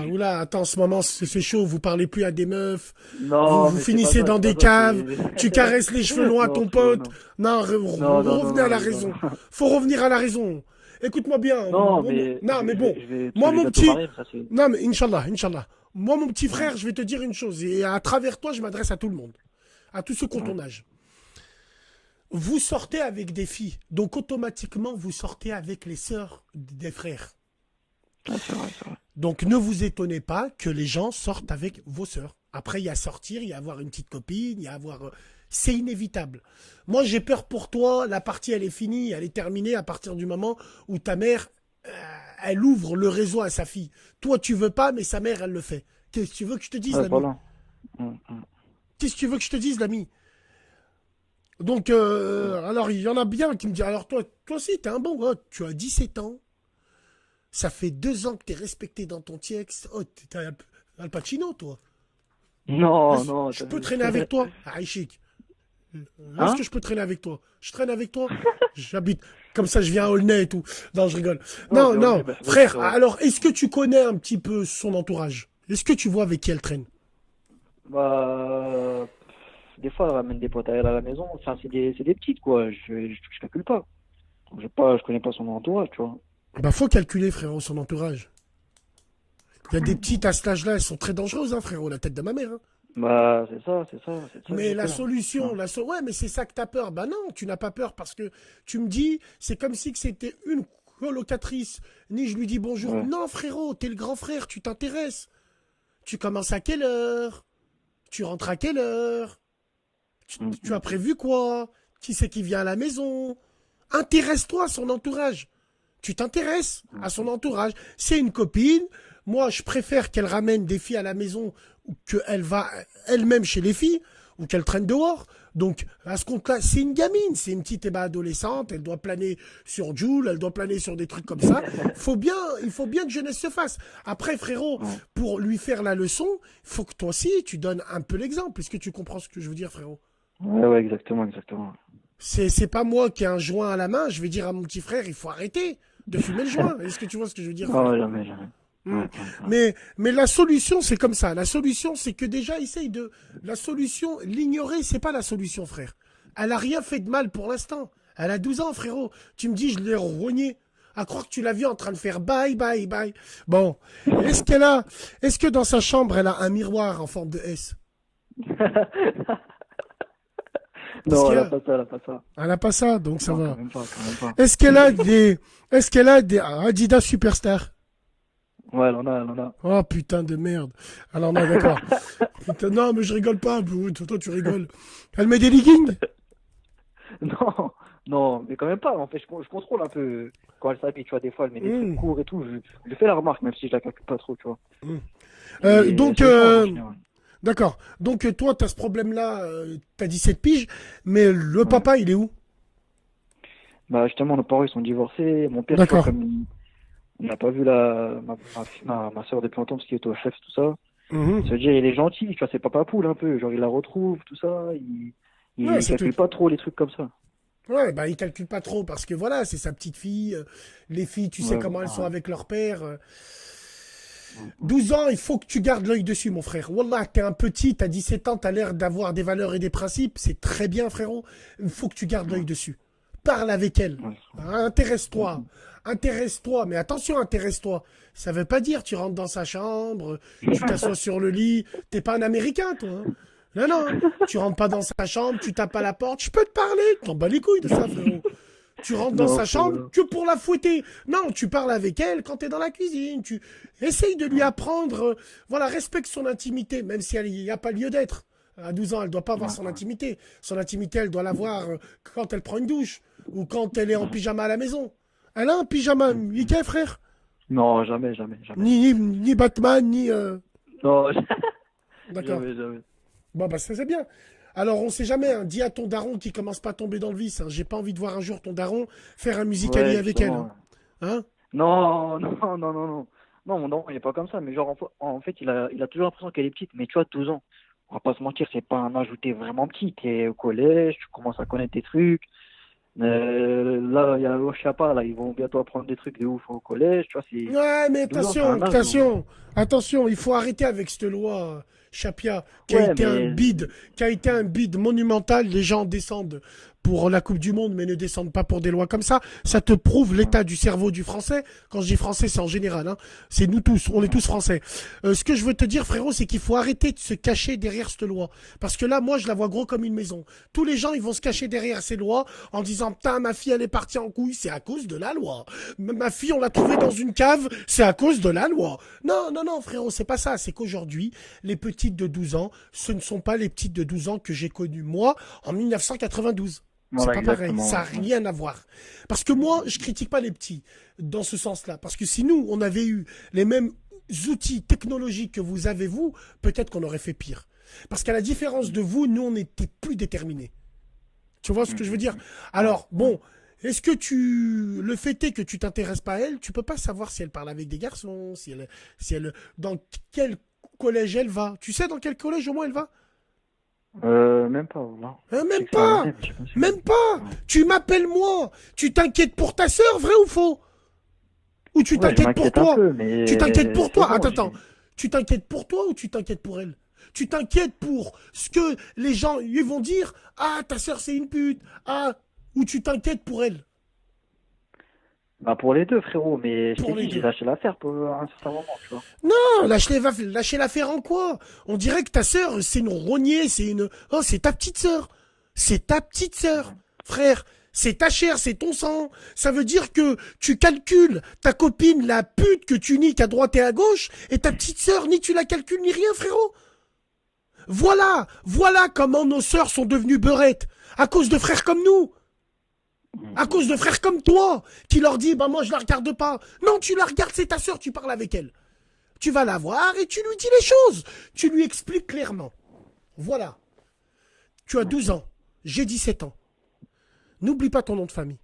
Oula, attends, en ce moment, c'est chaud, vous parlez plus à des meufs. non, Vous mais finissez dans des caves, tu caresses les cheveux longs à non, ton frérot, pote. non. Non, Non, non, revenez à la non, raison. non. Faut revenir à la raison. Écoute-moi bien. Non, Non, mais bon. je vais, Moi, les mon gâteaux petit. barils, ça c'est. Non, mais Inch'Allah. Moi, mon petit frère, je vais te dire une chose. Et à travers toi, je m'adresse à tout le monde. À tous ceux qui ont ton âge. Vous sortez avec des filles. Donc, automatiquement, vous sortez avec les sœurs des frères. Ah, c'est vrai, c'est vrai. Donc, ne vous étonnez pas que les gens sortent avec vos sœurs. Après, il y a sortir, il y a avoir une petite copine, il y a avoir... C'est inévitable. Moi, j'ai peur pour toi. La partie, elle est finie, elle est terminée à partir du moment où ta mère, elle ouvre le réseau à sa fille. Toi, tu veux pas, mais sa mère, elle le fait. Qu'est-ce que tu veux que je te dise, Ouais, l'ami? voilà. Qu'est-ce que tu veux que je te dise, l'ami? Donc, alors, il y en a bien qui me disent, alors toi aussi, t'es un bon gars. Tu as 17 ans. Ça fait 2 ans que t'es respecté dans ton TX. Oh, t'es Al Pacino, toi. Non, non. Je peux traîner avec toi? Ah, chic. Est-ce Hein? que je peux traîner avec toi? Je traîne avec toi? J'habite. Comme ça, je viens à Aulnay et tout. Non, je rigole. Non, mais non. ok, bah, Frère, ouais. alors, est-ce que tu connais un petit peu son entourage? Est-ce que tu vois avec qui elle traîne? Bah, des fois, elle ramène des potes à elle à la maison. Enfin, c'est des petites, quoi. Je calcule pas. Je connais pas son entourage, tu vois. Bah, faut calculer, frérot, son entourage. Il y a des petites à cet âge-là, elles sont très dangereuses, hein, frérot, la tête de ma mère. Hein. Bah, c'est ça. Mais la exactement. solution, Ouais. ouais, mais c'est ça que t'as peur. Bah non, tu n'as pas peur parce que tu me dis, c'est comme si que c'était une colocatrice, ni je lui dis bonjour. Ouais. Non, frérot, t'es le grand frère, tu t'intéresses. Tu commences à quelle heure? Tu rentres à quelle heure? Tu as prévu quoi? Qui c'est qui vient à la maison? Intéresse-toi à son entourage. Tu t'intéresses à son entourage. C'est une copine. Moi, je préfère qu'elle ramène des filles à la maison ou qu'elle va elle-même chez les filles ou qu'elle traîne dehors. Donc, à ce compte-là, c'est une gamine, c'est une petite adolescente. Elle doit planer sur Joule, elle doit planer sur des trucs comme ça. Il faut bien que jeunesse se fasse. Après, frérot, pour lui faire la leçon, il faut que toi aussi, tu donnes un peu l'exemple. Est-ce que tu comprends ce que je veux dire, frérot? Ouais, exactement. C'est pas moi qui ai un joint à la main, je vais dire à mon petit frère, il faut arrêter de fumer le joint. Est-ce que tu vois ce que je veux dire? Non, jamais. Mais la solution, c'est comme ça. La solution, c'est que déjà, essaye de... La solution, l'ignorer, c'est pas la solution, frère. Elle a rien fait de mal pour l'instant. Elle a 12 ans, frérot. Tu me dis, je l'ai rogné. À croire que tu l'as vu en train de faire bye. Bon. Est-ce que dans sa chambre, elle a un miroir en forme de S? Non, elle a pas ça. Elle a pas ça, donc ça Non, va. quand même pas. Est-ce qu'elle a des Adidas Superstar? Ouais, elle en a. Oh putain de merde. Alors non, d'accord. Putain, non, mais je rigole pas. Toi, tu rigoles. Elle met des leggings? Non, mais quand même pas. En fait, je contrôle un peu quand elle s'habille. Tu vois, des fois, elle met des trucs courts et tout. Je fais la remarque, même si je la calcule pas trop, tu vois. Donc, en général. d'accord. Donc, toi, t'as ce problème-là. T'as 17 piges. Mais le papa, il est où? Bah, justement, nos parents, ils sont divorcés. Mon père, tu D'accord. vois, comme il n'a pas vu ma soeur depuis longtemps parce qu'il était au chef, tout ça. Mhm. Ça veut dire, il est gentil, tu vois, c'est papa poule un peu. Genre, il la retrouve, tout ça. Il Ouais, c'est calcule tout. pas trop les trucs comme ça. Ouais, bah, il calcule pas trop parce que voilà, c'est sa petite fille. Les filles, tu sais Ouais, comment elles ouais. sont avec leur père. 12 ans, il faut que tu gardes l'œil dessus, mon frère. Wallah, t'es un petit, t'as 17 ans, t'as l'air d'avoir des valeurs et des principes. C'est très bien, frérot. Il faut que tu gardes l'œil dessus. Parle avec elle. Ouais. Intéresse-toi. intéresse-toi, mais attention, intéresse-toi. Ça veut pas dire tu rentres dans sa chambre, tu t'assois sur le lit. T'es pas un Américain, toi. Hein. Non, non, tu rentres pas dans sa chambre, tu tapes à la porte, je peux te parler. T'en bats les couilles de ça, frérot. Tu rentres dans Non, sa chambre que pour la fouetter. Non, tu parles avec elle quand t'es dans la cuisine. Tu essayes de lui apprendre, voilà, respecte son intimité, même si il n'y a pas lieu d'être. À 12 ans, elle doit pas avoir son intimité. Son intimité, elle doit l'avoir quand elle prend une douche ou quand elle est en pyjama à la maison. Elle a un pyjama Mickey, frère. non, jamais, jamais, jamais. Ni Batman, ni... Non, D'accord. jamais, jamais. Bon, bah ça c'est bien. Alors, on sait jamais, hein. Dis à ton daron qui commence pas à tomber dans le vice. Hein. J'ai pas envie de voir un jour ton daron faire un musicali Ouais, avec elle. justement. Hein. Non, non, non, non, non. Non, mon daron, il est pas comme ça, mais genre, en fait, il a toujours l'impression qu'elle est petite, mais tu vois, 12 ans, on va pas se mentir, c'est pas un âge où t'es vraiment petit, t'es au collège, tu commences à connaître des trucs, là, il y a je sais pas, là, ils vont bientôt apprendre des trucs de ouf au collège, tu vois, c'est Ouais, mais 12 ans, c'est attention, un âge attention, attention, il faut arrêter avec cette loi, Chapia, qui a ouais, été un mais, bide, qui a été un bide monumental. Les gens descendent pour la Coupe du Monde, mais ne descendent pas pour des lois comme ça. Ça te prouve l'état du cerveau du français. Quand je dis français, c'est en général, hein. C'est nous tous, on est tous français. Ce que je veux te dire, frérot, c'est qu'il faut arrêter de se cacher derrière cette loi. Parce que là, moi, je la vois gros comme une maison. Tous les gens, ils vont se cacher derrière ces lois en disant, putain, ma fille, elle est partie en couille, c'est à cause de la loi. Ma fille, on l'a trouvée dans une cave, c'est à cause de la loi. Non, non, non, frérot, c'est pas ça. C'est qu'aujourd'hui, les petites de 12 ans, ce ne sont pas les petites de 12 ans que j'ai connues, moi, en 1992. C'est voilà, pas pareil, exactement. ça n'a rien à voir. Parce que moi, je critique pas les petits dans ce sens-là. Parce que si nous, on avait eu les mêmes outils technologiques que vous avez, vous, peut-être qu'on aurait fait pire. Parce qu'à la différence de vous, nous, on était plus déterminés. Tu vois ce que je veux dire? Alors, bon, est-ce que le fait est que tu t'intéresses pas à elle, tu peux pas savoir si elle parle avec des garçons, dans quel collège elle va. Tu sais dans quel collège au moins elle va? Même pas, voilà. Hein, Je sais même que c'est un pas! lycée, mais je sais pas si- Même pas! Tu m'appelles moi! Tu t'inquiètes pour ta sœur, vrai ou faux? Ou tu Ouais, je t'inquiètes pour m'inquiète un toi? peu, mais Tu t'inquiètes pour c'est toi? bon, Attends. Tu t'inquiètes pour toi ou tu t'inquiètes pour elle? Tu t'inquiètes pour ce que les gens ils vont dire? Ah, ta sœur c'est une pute. Ah, ou tu t'inquiètes pour elle? Bah pour les deux, frérot, mais je Pour t'ai les dit, j'ai deux. lâché l'affaire pour un certain moment, tu vois. Non, lâcher l'affaire en quoi? On dirait que ta sœur, c'est une rognée, oh, c'est ta petite sœur. C'est ta petite sœur. Frère, c'est ta chair, c'est ton sang. Ça veut dire que tu calcules ta copine, la pute que tu niques à droite et à gauche, et ta petite sœur, ni tu la calcules, ni rien, frérot. Voilà comment nos sœurs sont devenues beurettes. À cause de frères comme nous. À cause de frères comme toi, qui leur dit, bah moi je la regarde pas. Non, tu la regardes, c'est ta sœur, tu parles avec elle. Tu vas la voir et tu lui dis les choses. Tu lui expliques clairement. Voilà. Tu as 12 ans. J'ai 17 ans. N'oublie pas ton nom de famille.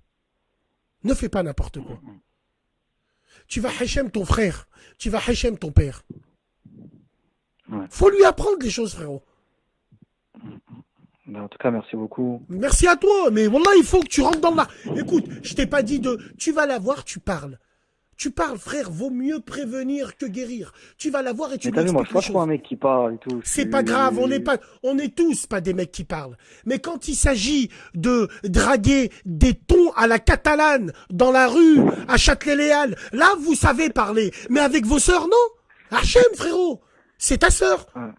Ne fais pas n'importe quoi. Tu vas Hachem ton frère. Tu vas Hachem ton père. Ouais. Faut lui apprendre les choses, frérot. Bah, en tout cas, merci beaucoup. Merci à toi, mais voilà, il faut que tu rentres dans la... Écoute, je t'ai pas dit de... Tu vas la voir, tu parles. Tu parles, frère, vaut mieux prévenir que guérir. Tu vas la voir et tu Mais lui t'as vu, moi, je expliques suis les pas trop un choses. mec qui parle et tout. C'est pas grave, on est tous pas des mecs qui parlent. Mais quand il s'agit de draguer des tons à la catalane dans la rue, à Châtelet-Léal, là, vous savez parler. Mais avec vos sœurs, non. Hachem, frérot. C'est ta sœur. Ouais, ouais.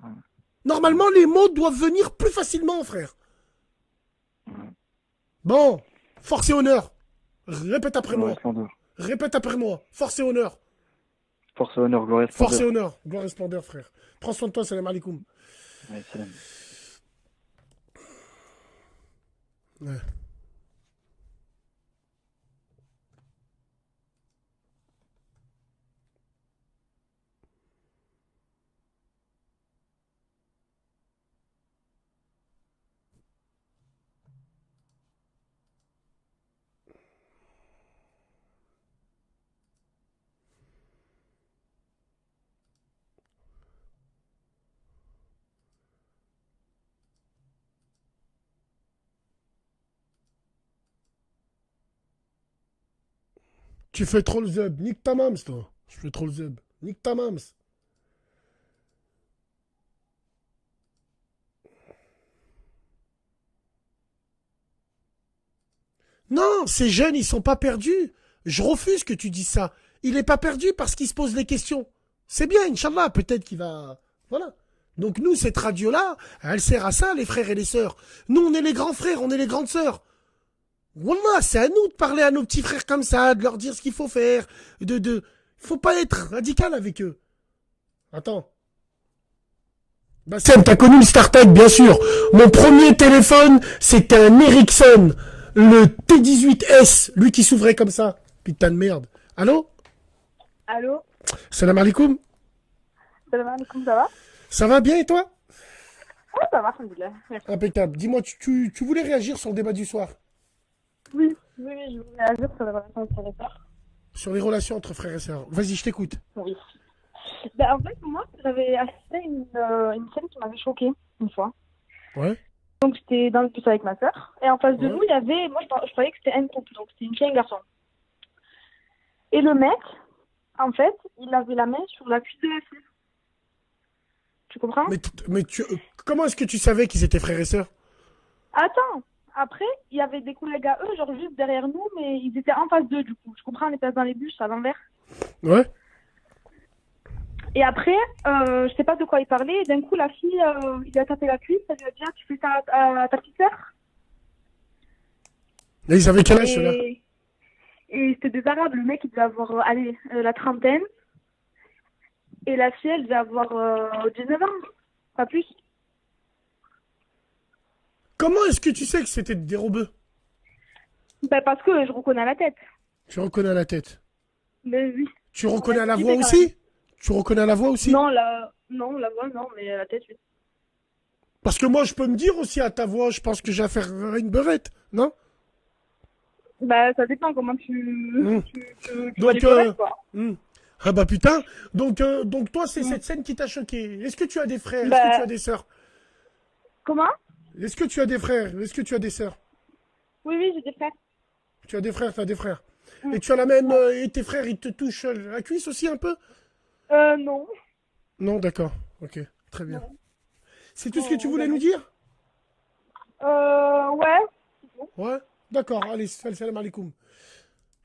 Normalement, les mots doivent venir plus facilement, frère. Bon, force et honneur. Répète après Gloire moi. et splendeur. Répète après moi. Force et honneur. Force et honneur, gloire et Force et splendeur. honneur. Gloire et splendeur, frère. Prends soin de toi, salam alaikum. Ouais, salam. Ouais. Tu fais trop le zeb. Nique ta mams, toi. Je fais trop le zeb. Nique ta mams. Non, ces jeunes, ils sont pas perdus. Je refuse que tu dises ça. Il n'est pas perdu parce qu'il se pose des questions. C'est bien, Inch'Allah, peut-être qu'il va... Voilà. Donc nous, cette radio-là, elle sert à ça, les frères et les sœurs. Nous, on est les grands frères, on est les grandes sœurs. Wallah, c'est à nous de parler à nos petits frères comme ça, de leur dire ce qu'il faut faire, Faut pas être radical avec eux. Attends. Bassem, t'as connu le StarTech, bien sûr. Mon premier téléphone, c'était un Ericsson, le T18S, lui qui s'ouvrait comme ça. Putain de merde. Allô? Allô? Salam alaikum. Salam alaikum, ça va? Ça va bien et toi? Ouais, ça va, alhamdoulilah. Merci. Impeccable. Dis-moi, tu voulais réagir sur le débat du soir? Oui, je voulais réagir sur les relations entre frères et sœurs. Sur les relations entre frères et sœurs. Vas-y, je t'écoute. Oui. Ben, en fait, moi, j'avais assisté à une scène qui m'avait choquée une fois. Ouais. Donc, j'étais dans le bus avec ma sœur. Et en face de Ouais. nous, il y avait... Moi, je croyais que c'était un couple. Donc, c'était une fille et un garçon. Et le mec, en fait, il avait la main sur la cuisse de la fille. Tu comprends? Comment est-ce que tu savais qu'ils étaient frères et sœurs? Attends. Après, il y avait des collègues à eux, genre juste derrière nous, mais ils étaient en face d'eux, du coup. Tu comprends? On était dans les bus, à l'envers. Ouais. Et après, je sais pas de quoi il parlait, et d'un coup, la fille, il lui a tapé la cuisse, elle lui a dit, ah, tu fais ça à ta petite sœur? Et ils avaient quel âge, ceux-là? Et c'était des Arabes, le mec, il devait avoir, la trentaine, et la fille, elle devait avoir 19 ans, pas plus. Comment est-ce que tu sais que c'était des robeux? Ben, parce que je reconnais à la tête. Tu reconnais à la tête. Mais oui. Tu reconnais On a à la discuté voix quand aussi? Tu reconnais à la voix aussi? Non, la voix, non, mais à la tête, oui. Parce que moi, je peux me dire aussi à ta voix, je pense que j'ai affaire à une beurette, non? Bah, ça dépend comment tu Donc, vois les collègues, quoi. Ah bah putain. Donc toi, c'est cette scène qui t'a choqué. Est-ce que tu as des frères? Est-ce Bah. que tu as des sœurs? Comment? Est-ce que tu as des frères? Est-ce que tu as des sœurs? Oui, j'ai des frères. Tu as des frères, tu as des frères. Et tu as la même... et tes frères, ils te touchent la cuisse aussi un peu? Non. Non, d'accord. Ok, très bien. Non. C'est tout ce que tu voulais nous dire? Ouais. Ouais. D'accord, allez, salam alaikum.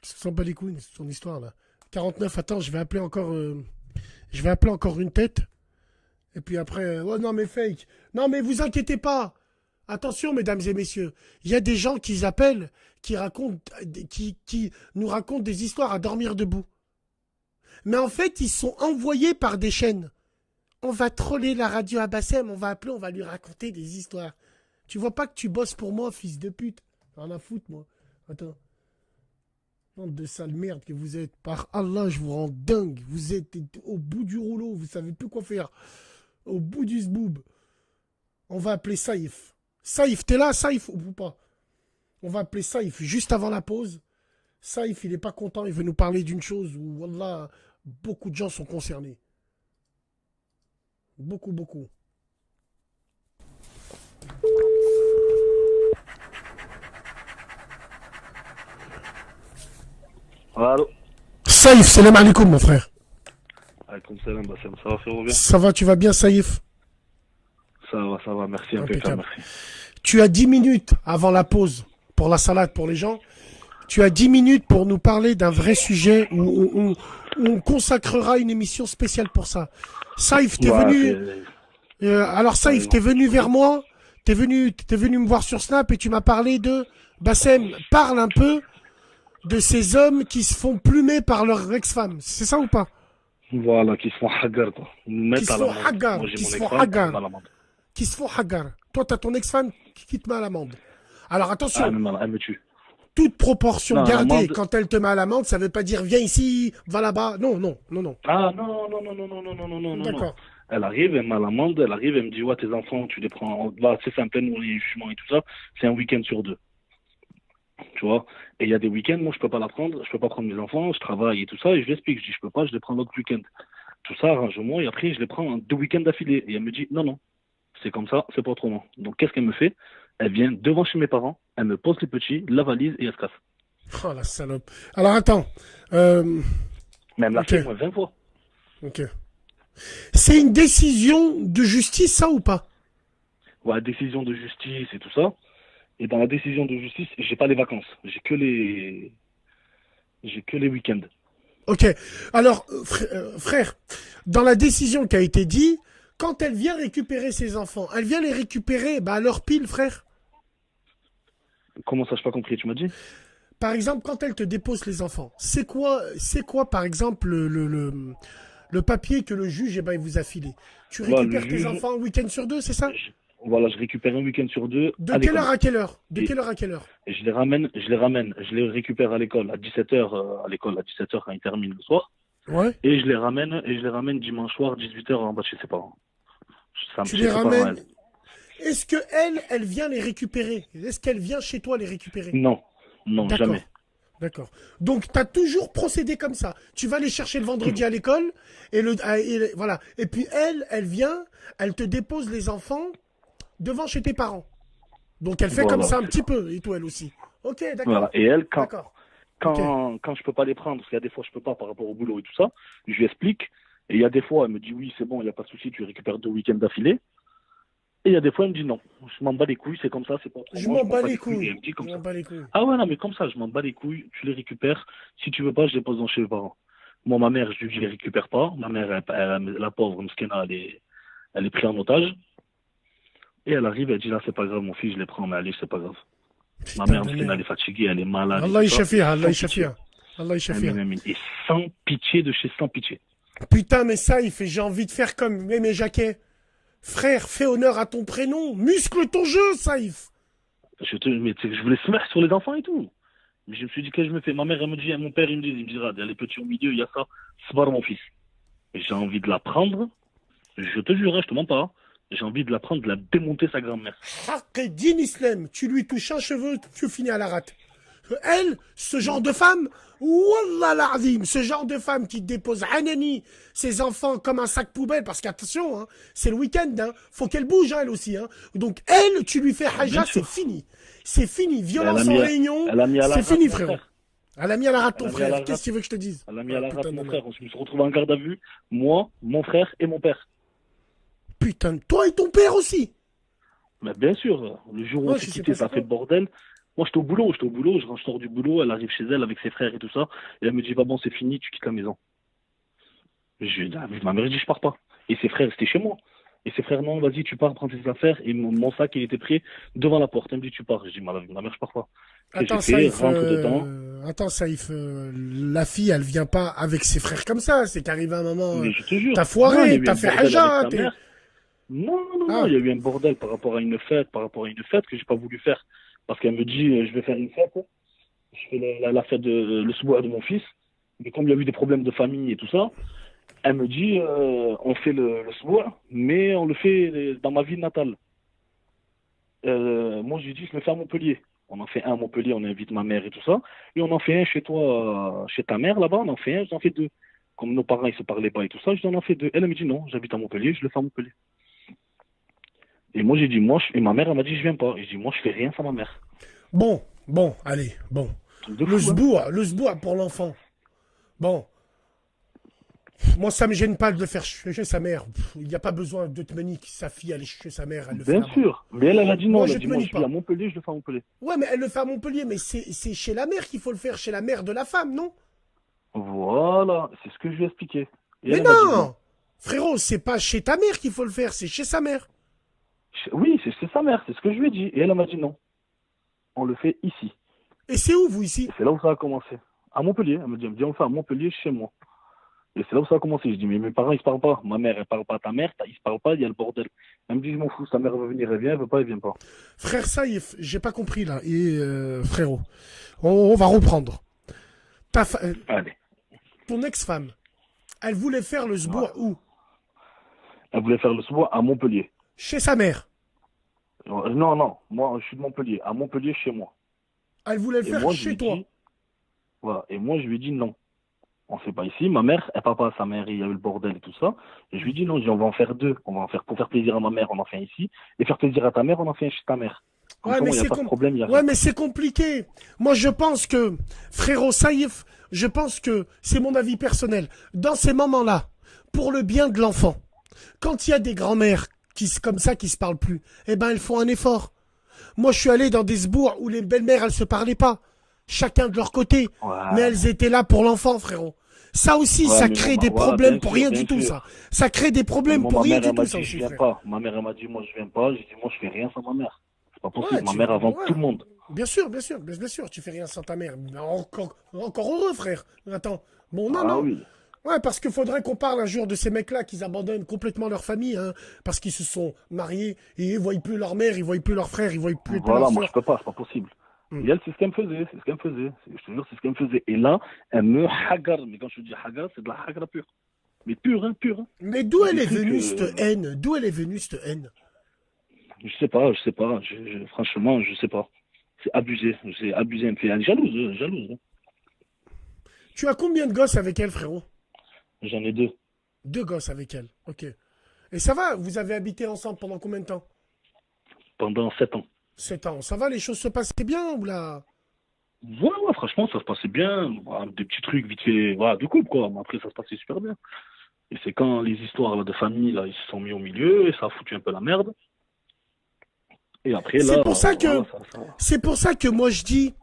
Ça sent pas les couilles, c'est son histoire là. 49, attends, je vais appeler encore une tête. Et puis après, oh non mais fake. Non mais vous inquiétez pas. Attention mesdames et messieurs, il y a des gens qui appellent, qui nous racontent des histoires à dormir debout. Mais en fait, ils sont envoyés par des chaînes. On va troller la radio à Bassem, on va appeler, on va lui raconter des histoires. Tu vois pas que tu bosses pour moi, fils de pute? Rien à foutre, moi. Attends. Bande de sale merde que vous êtes. Par Allah, je vous rends dingue. Vous êtes au bout du rouleau, vous savez plus quoi faire. Au bout du zboob. On va appeler Saïf. Saïf, t'es là, Saïf, ou pas? On va appeler Saïf juste avant la pause. Saïf, il est pas content, il veut nous parler d'une chose où, wallah, beaucoup de gens sont concernés. Beaucoup, beaucoup. Allô. Saïf, salam alaikum, mon frère. Alaikum salam, Bassem. Ça va, frérot, bien? Ça va, tu vas bien, Saïf? Ça va, merci, impeccable, merci. Tu as 10 minutes avant la pause pour la salade pour les gens. Tu as 10 minutes pour nous parler d'un vrai sujet où on consacrera une émission spéciale pour ça. Saïf, t'es venu... alors Saïf, t'es venu vers moi, t'es venu me voir sur Snap et tu m'as parlé de... Bassem, parle un peu de ces hommes qui se font plumer par leur ex-femme. C'est ça ou pas? Voilà, qui se font hagar, quoi. Qui se font hagar, qui se font hagar. Qui se font hagar. Toi, t'as ton ex-femme qui te met à l'amende. Alors attention, elle me tue. toute proportion Non, gardée, l'amende- quand elle te met à l'amende, ça veut pas dire viens ici, va là-bas. Non. Ah, non. D'accord. Elle arrive, elle m'a l'amende, elle arrive, elle me dit, ouais, tes enfants, tu les prends, là, c'est un plein jugement et tout ça, c'est un week-end sur 2. Tu vois? Et il y a des week-ends, moi, je peux pas la prendre, je peux pas prendre mes enfants, je travaille et tout ça, et je lui explique, je dis, je peux pas, je les prends l'autre week-end. Tout ça, arrange-moi, et après, je les prends 2 week-ends d'affilée. Et elle me dit, non, c'est comme ça, c'est pas autrement. Donc, qu'est-ce qu'elle me fait? Elle vient devant chez mes parents, elle me pose les petits, la valise, et elle se casse. Oh la salope. Alors attends. Mais elle me l'a Ok. fait, moi, 20 fois. Ok. C'est une décision de justice, ça ou pas? Ouais, décision de justice et tout ça. Et dans la décision de justice, j'ai pas les vacances. J'ai que J'ai que les week-ends. Ok. Alors, frère, dans la décision qui a été dit, quand elle vient récupérer ses enfants, elle vient les récupérer à leur pile, frère. Comment ça, je n'ai pas compris, tu m'as dit? Par exemple, quand elle te dépose les enfants, c'est quoi, par exemple, le papier que le juge, il vous a filé? Tu Voilà, le récupères tes juge, enfants un week-end sur deux, c'est ça? voilà, je récupère un week-end sur deux De à quelle l'école. heure à quelle heure? De Et, quelle heure à quelle heure? et je les récupère à l'école, à l'école à 17h quand ils terminent le soir. Ouais. Et je les ramène dimanche soir, 18h en bas de chez ses parents. Tu Chez les ses parents, ramènes. Est-ce que elle vient les récupérer? Est-ce qu'elle vient chez toi les récupérer? Non, non, D'accord. jamais. D'accord. Donc, tu as toujours procédé comme ça. Tu vas les chercher le vendredi à l'école, voilà. Et puis, elle vient, elle te dépose les enfants devant chez tes parents. Donc, elle fait Voilà, comme ça un c'est petit ça. peu, et tout, elle aussi. Ok, d'accord. Voilà. Et elle, D'accord. Ok. quand je peux pas les prendre, parce qu'il y a des fois je peux pas par rapport au boulot et tout ça, je lui explique. Et il y a des fois, elle me dit oui, c'est bon, il n'y a pas de souci, tu récupères 2 week-ends d'affilée. Et il y a des fois, elle me dit non, je m'en bats les couilles, c'est comme ça, c'est pas trop Je moi, m'en bats les Et couilles. elle me dit comme Je ça. m'en bats les couilles. Ah ouais, non, mais comme ça, je m'en bats les couilles, tu les récupères. Si tu veux pas, je les pose dans chez les parents. Moi, ma mère, je lui dis, je les récupère pas. Ma mère, la pauvre, Mskena, elle est prise en otage. Et elle arrive, elle dit, là, c'est pas grave, mon fils, je les prends, mais allez, c'est pas grave. Ma Putain mère, de Mskena, merde. elle est fatiguée, elle est malade. Allah et tout ça. yashafia, Allah Sans pitié. yashafia. Allah yashafia. Et sans pitié de chez sans pitié. Putain, mais ça, j'ai envie de faire comme Mémé Jacquet. Frère, fais honneur à ton prénom. Muscle ton jeu, Saïf. Mais tu sais que je voulais se mettre sur les enfants et tout. Mais je me suis dit, qu'est-ce que je me fais? Ma mère, elle me dit, mon père, il me dit, regarde, il y a les petits au milieu, il y a ça, c'est pas mon fils. Et j'ai envie de la prendre, je te jure, je te mens pas. J'ai envie de la prendre, de la démonter sa grand-mère. Din Islam, tu lui touches un cheveu, tu finis à la rate. Elle, ce genre de femme, Wallah l'azim, ce genre de femme qui dépose Hanani, ses enfants comme un sac poubelle, parce qu'attention, hein, c'est le week-end, hein, faut qu'elle bouge, hein, elle aussi. Hein. Donc elle, tu lui fais haja, c'est fini. C'est fini. Violence en réunion, c'est fini, frérot. Elle a mis à la rate ton frère. Qu'est-ce que tu veux que je te dise? Elle a mis à la rate mon frère. On se retrouve en garde à vue, moi, mon frère et mon père. Putain, toi et ton père aussi? Mais bien sûr, le jour où on s'est quitté, ça a fait le bordel. Moi, j'étais au boulot, je sors du boulot, elle arrive chez elle avec ses frères et tout ça, et elle me dit, bah bon, c'est fini, tu quittes la maison. Ma mère dit, je pars pas. Et ses frères, c'était chez moi. Et ses frères, non, vas-y, tu pars, prends tes affaires, et mon sac, il était prêt devant la porte. Elle me dit, tu pars. Je dis, ma mère, je pars pas. Attends, Saïf, la fille, elle vient pas avec ses frères comme ça, c'est qu'arrive un moment, mais je te jure, t'as foiré, t'as fait haja, Non, il y a eu un bordel par rapport à une fête que j'ai pas voulu faire. Parce qu'elle me dit, je vais faire une fête, je fais la fête le soir de mon fils, mais comme il y a eu des problèmes de famille et tout ça, elle me dit, on fait le soir, mais on le fait dans ma ville natale. Moi, je lui dis, je le fais à Montpellier. On en fait un à Montpellier, on invite ma mère et tout ça, et on en fait un chez toi, chez ta mère là-bas, on en fait un, j'en fais 2. Comme nos parents, ils se parlaient pas et tout ça, j'en ai fait 2. Elle me dit, non, j'habite à Montpellier, je le fais à Montpellier. Et moi, j'ai dit, et ma mère, elle m'a dit, je viens pas. Et j'ai dit, moi, je fais rien sans ma mère. Bon, allez, bon. Le sbour pour l'enfant. Bon. Moi, ça me gêne pas de le faire chez sa mère. Il n'y a pas besoin de te mener sa fille aller chez sa mère. Elle le fait bien sûr. Mais elle a dit non. Elle a dit, moi, je suis pas à Montpellier, je le fais à Montpellier. Ouais, mais elle le fait à Montpellier. Mais c'est chez la mère qu'il faut le faire, chez la mère de la femme, non? Voilà. C'est ce que je lui ai expliqué. Et mais non, frérot, c'est pas chez ta mère qu'il faut le faire, c'est chez sa mère. Oui, c'est sa mère, c'est ce que je lui ai dit. Et elle m'a dit non. On le fait ici. Et c'est où, vous, ici? C'est là où ça a commencé. À Montpellier. Elle me dit, on le fait à Montpellier, chez moi. Et c'est là où ça a commencé. Je dis, mais mes parents, ils se parlent pas. Ma mère, elle parle pas à ta mère, ils se parlent pas, il y a le bordel. Elle me dit, je m'en fous, sa mère veut venir, elle vient, elle veut pas, elle vient pas. Frère Saïf, j'ai pas compris, là. Et, frérot, on va reprendre. Allez. Ton ex-femme, elle voulait faire le sbour où? Elle voulait faire le sbour à Montpellier. Chez sa mère? Non, moi, je suis de Montpellier. À Montpellier, chez moi. Elle voulait le faire chez toi? Voilà. Et moi, je lui ai dit non. On fait pas ici. Ma mère, elle parle pas à sa mère, il y a eu le bordel et tout ça. Et je lui ai dit non, on va en faire 2. On va en faire pour faire plaisir à ma mère, on en fait un ici. Et faire plaisir à ta mère, on en fait un chez ta mère. Comme ça, y a pas de problème, y a rien. Mais c'est compliqué. Moi, je pense que, frérot Saïf, je pense que c'est mon avis personnel. Dans ces moments-là, pour le bien de l'enfant, quand il y a des grands-mères comme ça qui se parlent plus, eh ben, elles font un effort. Moi, je suis allé dans des sbours où les belles-mères, elles se parlaient pas. chacun de leur côté. Ouais. Mais elles étaient là pour l'enfant, frérot. Ça aussi, Ouais, ça mais crée bon, des voilà, problèmes bien pour sûr, rien bien du tout, sûr. ça. Ça crée des problèmes Moi, pour ma rien mère, du elle m'a tout, ça dit, aussi, je viens frère. pas. Ma mère, elle m'a dit, moi, je viens pas. J'ai dit, moi, je fais rien sans ma mère. C'est pas possible. Ouais, Ma mère avant ouais. tout le monde. Bien sûr, tu fais rien sans ta mère. Mais encore heureux, frère. Attends. Bon, non, Ah non. oui. Ouais, parce qu'il faudrait qu'on parle un jour de ces mecs-là qui abandonnent complètement leur famille, hein, parce qu'ils se sont mariés et ils voient plus leur mère, ils voient plus leur frère, ils voient plus Voilà, leur moi, soeur. je peux pas. C'est pas possible. Hmm. Et elle, c'est ce qu'elle me faisait. C'est ce qu'elle me faisait. Je te jure, c'est ce qu'elle me faisait. Et là, elle me hagar. Mais quand je te dis hagar, c'est de la hagra pure. Mais pure, hein, pure. Hein. Mais d'où elle Des est trucs, venue, cette haine? D'où elle est venue, cette haine? Je sais pas. Franchement, je sais pas. C'est abusé. C'est abusé. Elle me fait elle est jalouse. Jalouse. Hein. Tu as combien de gosses avec elle, frérot? J'en ai 2. 2 gosses avec elle, ok. Et ça va, vous avez habité ensemble pendant combien de temps? Pendant 7 ans. 7 ans. Ça va, les choses se passaient bien ou là? Ouais, franchement, ça se passait bien. Voilà, des petits trucs vite fait, voilà, de couple, quoi. Mais après, ça se passait super bien. Et c'est quand les histoires là, de famille, là, ils se sont mis au milieu, et ça a foutu un peu la merde. Et après, là... C'est pour ça que, voilà, c'est pour ça que moi je dis,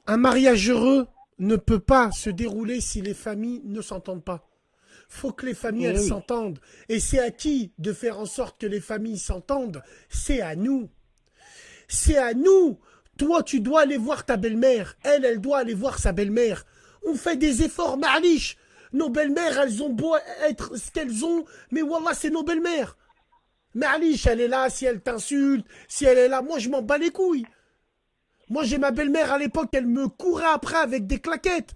un mariage heureux ne peut pas se dérouler si les familles ne s'entendent pas. Faut que les familles, elles oui. s'entendent. Et c'est à qui de faire en sorte que les familles s'entendent? C'est à nous. C'est à nous. Toi, tu dois aller voir ta belle-mère. Elle doit aller voir sa belle-mère. On fait des efforts, ma'alish. Nos belles-mères, elles ont beau être ce qu'elles ont, mais wallah, c'est nos belles-mères. Ma'alish, elle est là, si elle t'insulte, si elle est là, moi, je m'en bats les couilles. Moi, j'ai ma belle-mère à l'époque, elle me courait après avec des claquettes.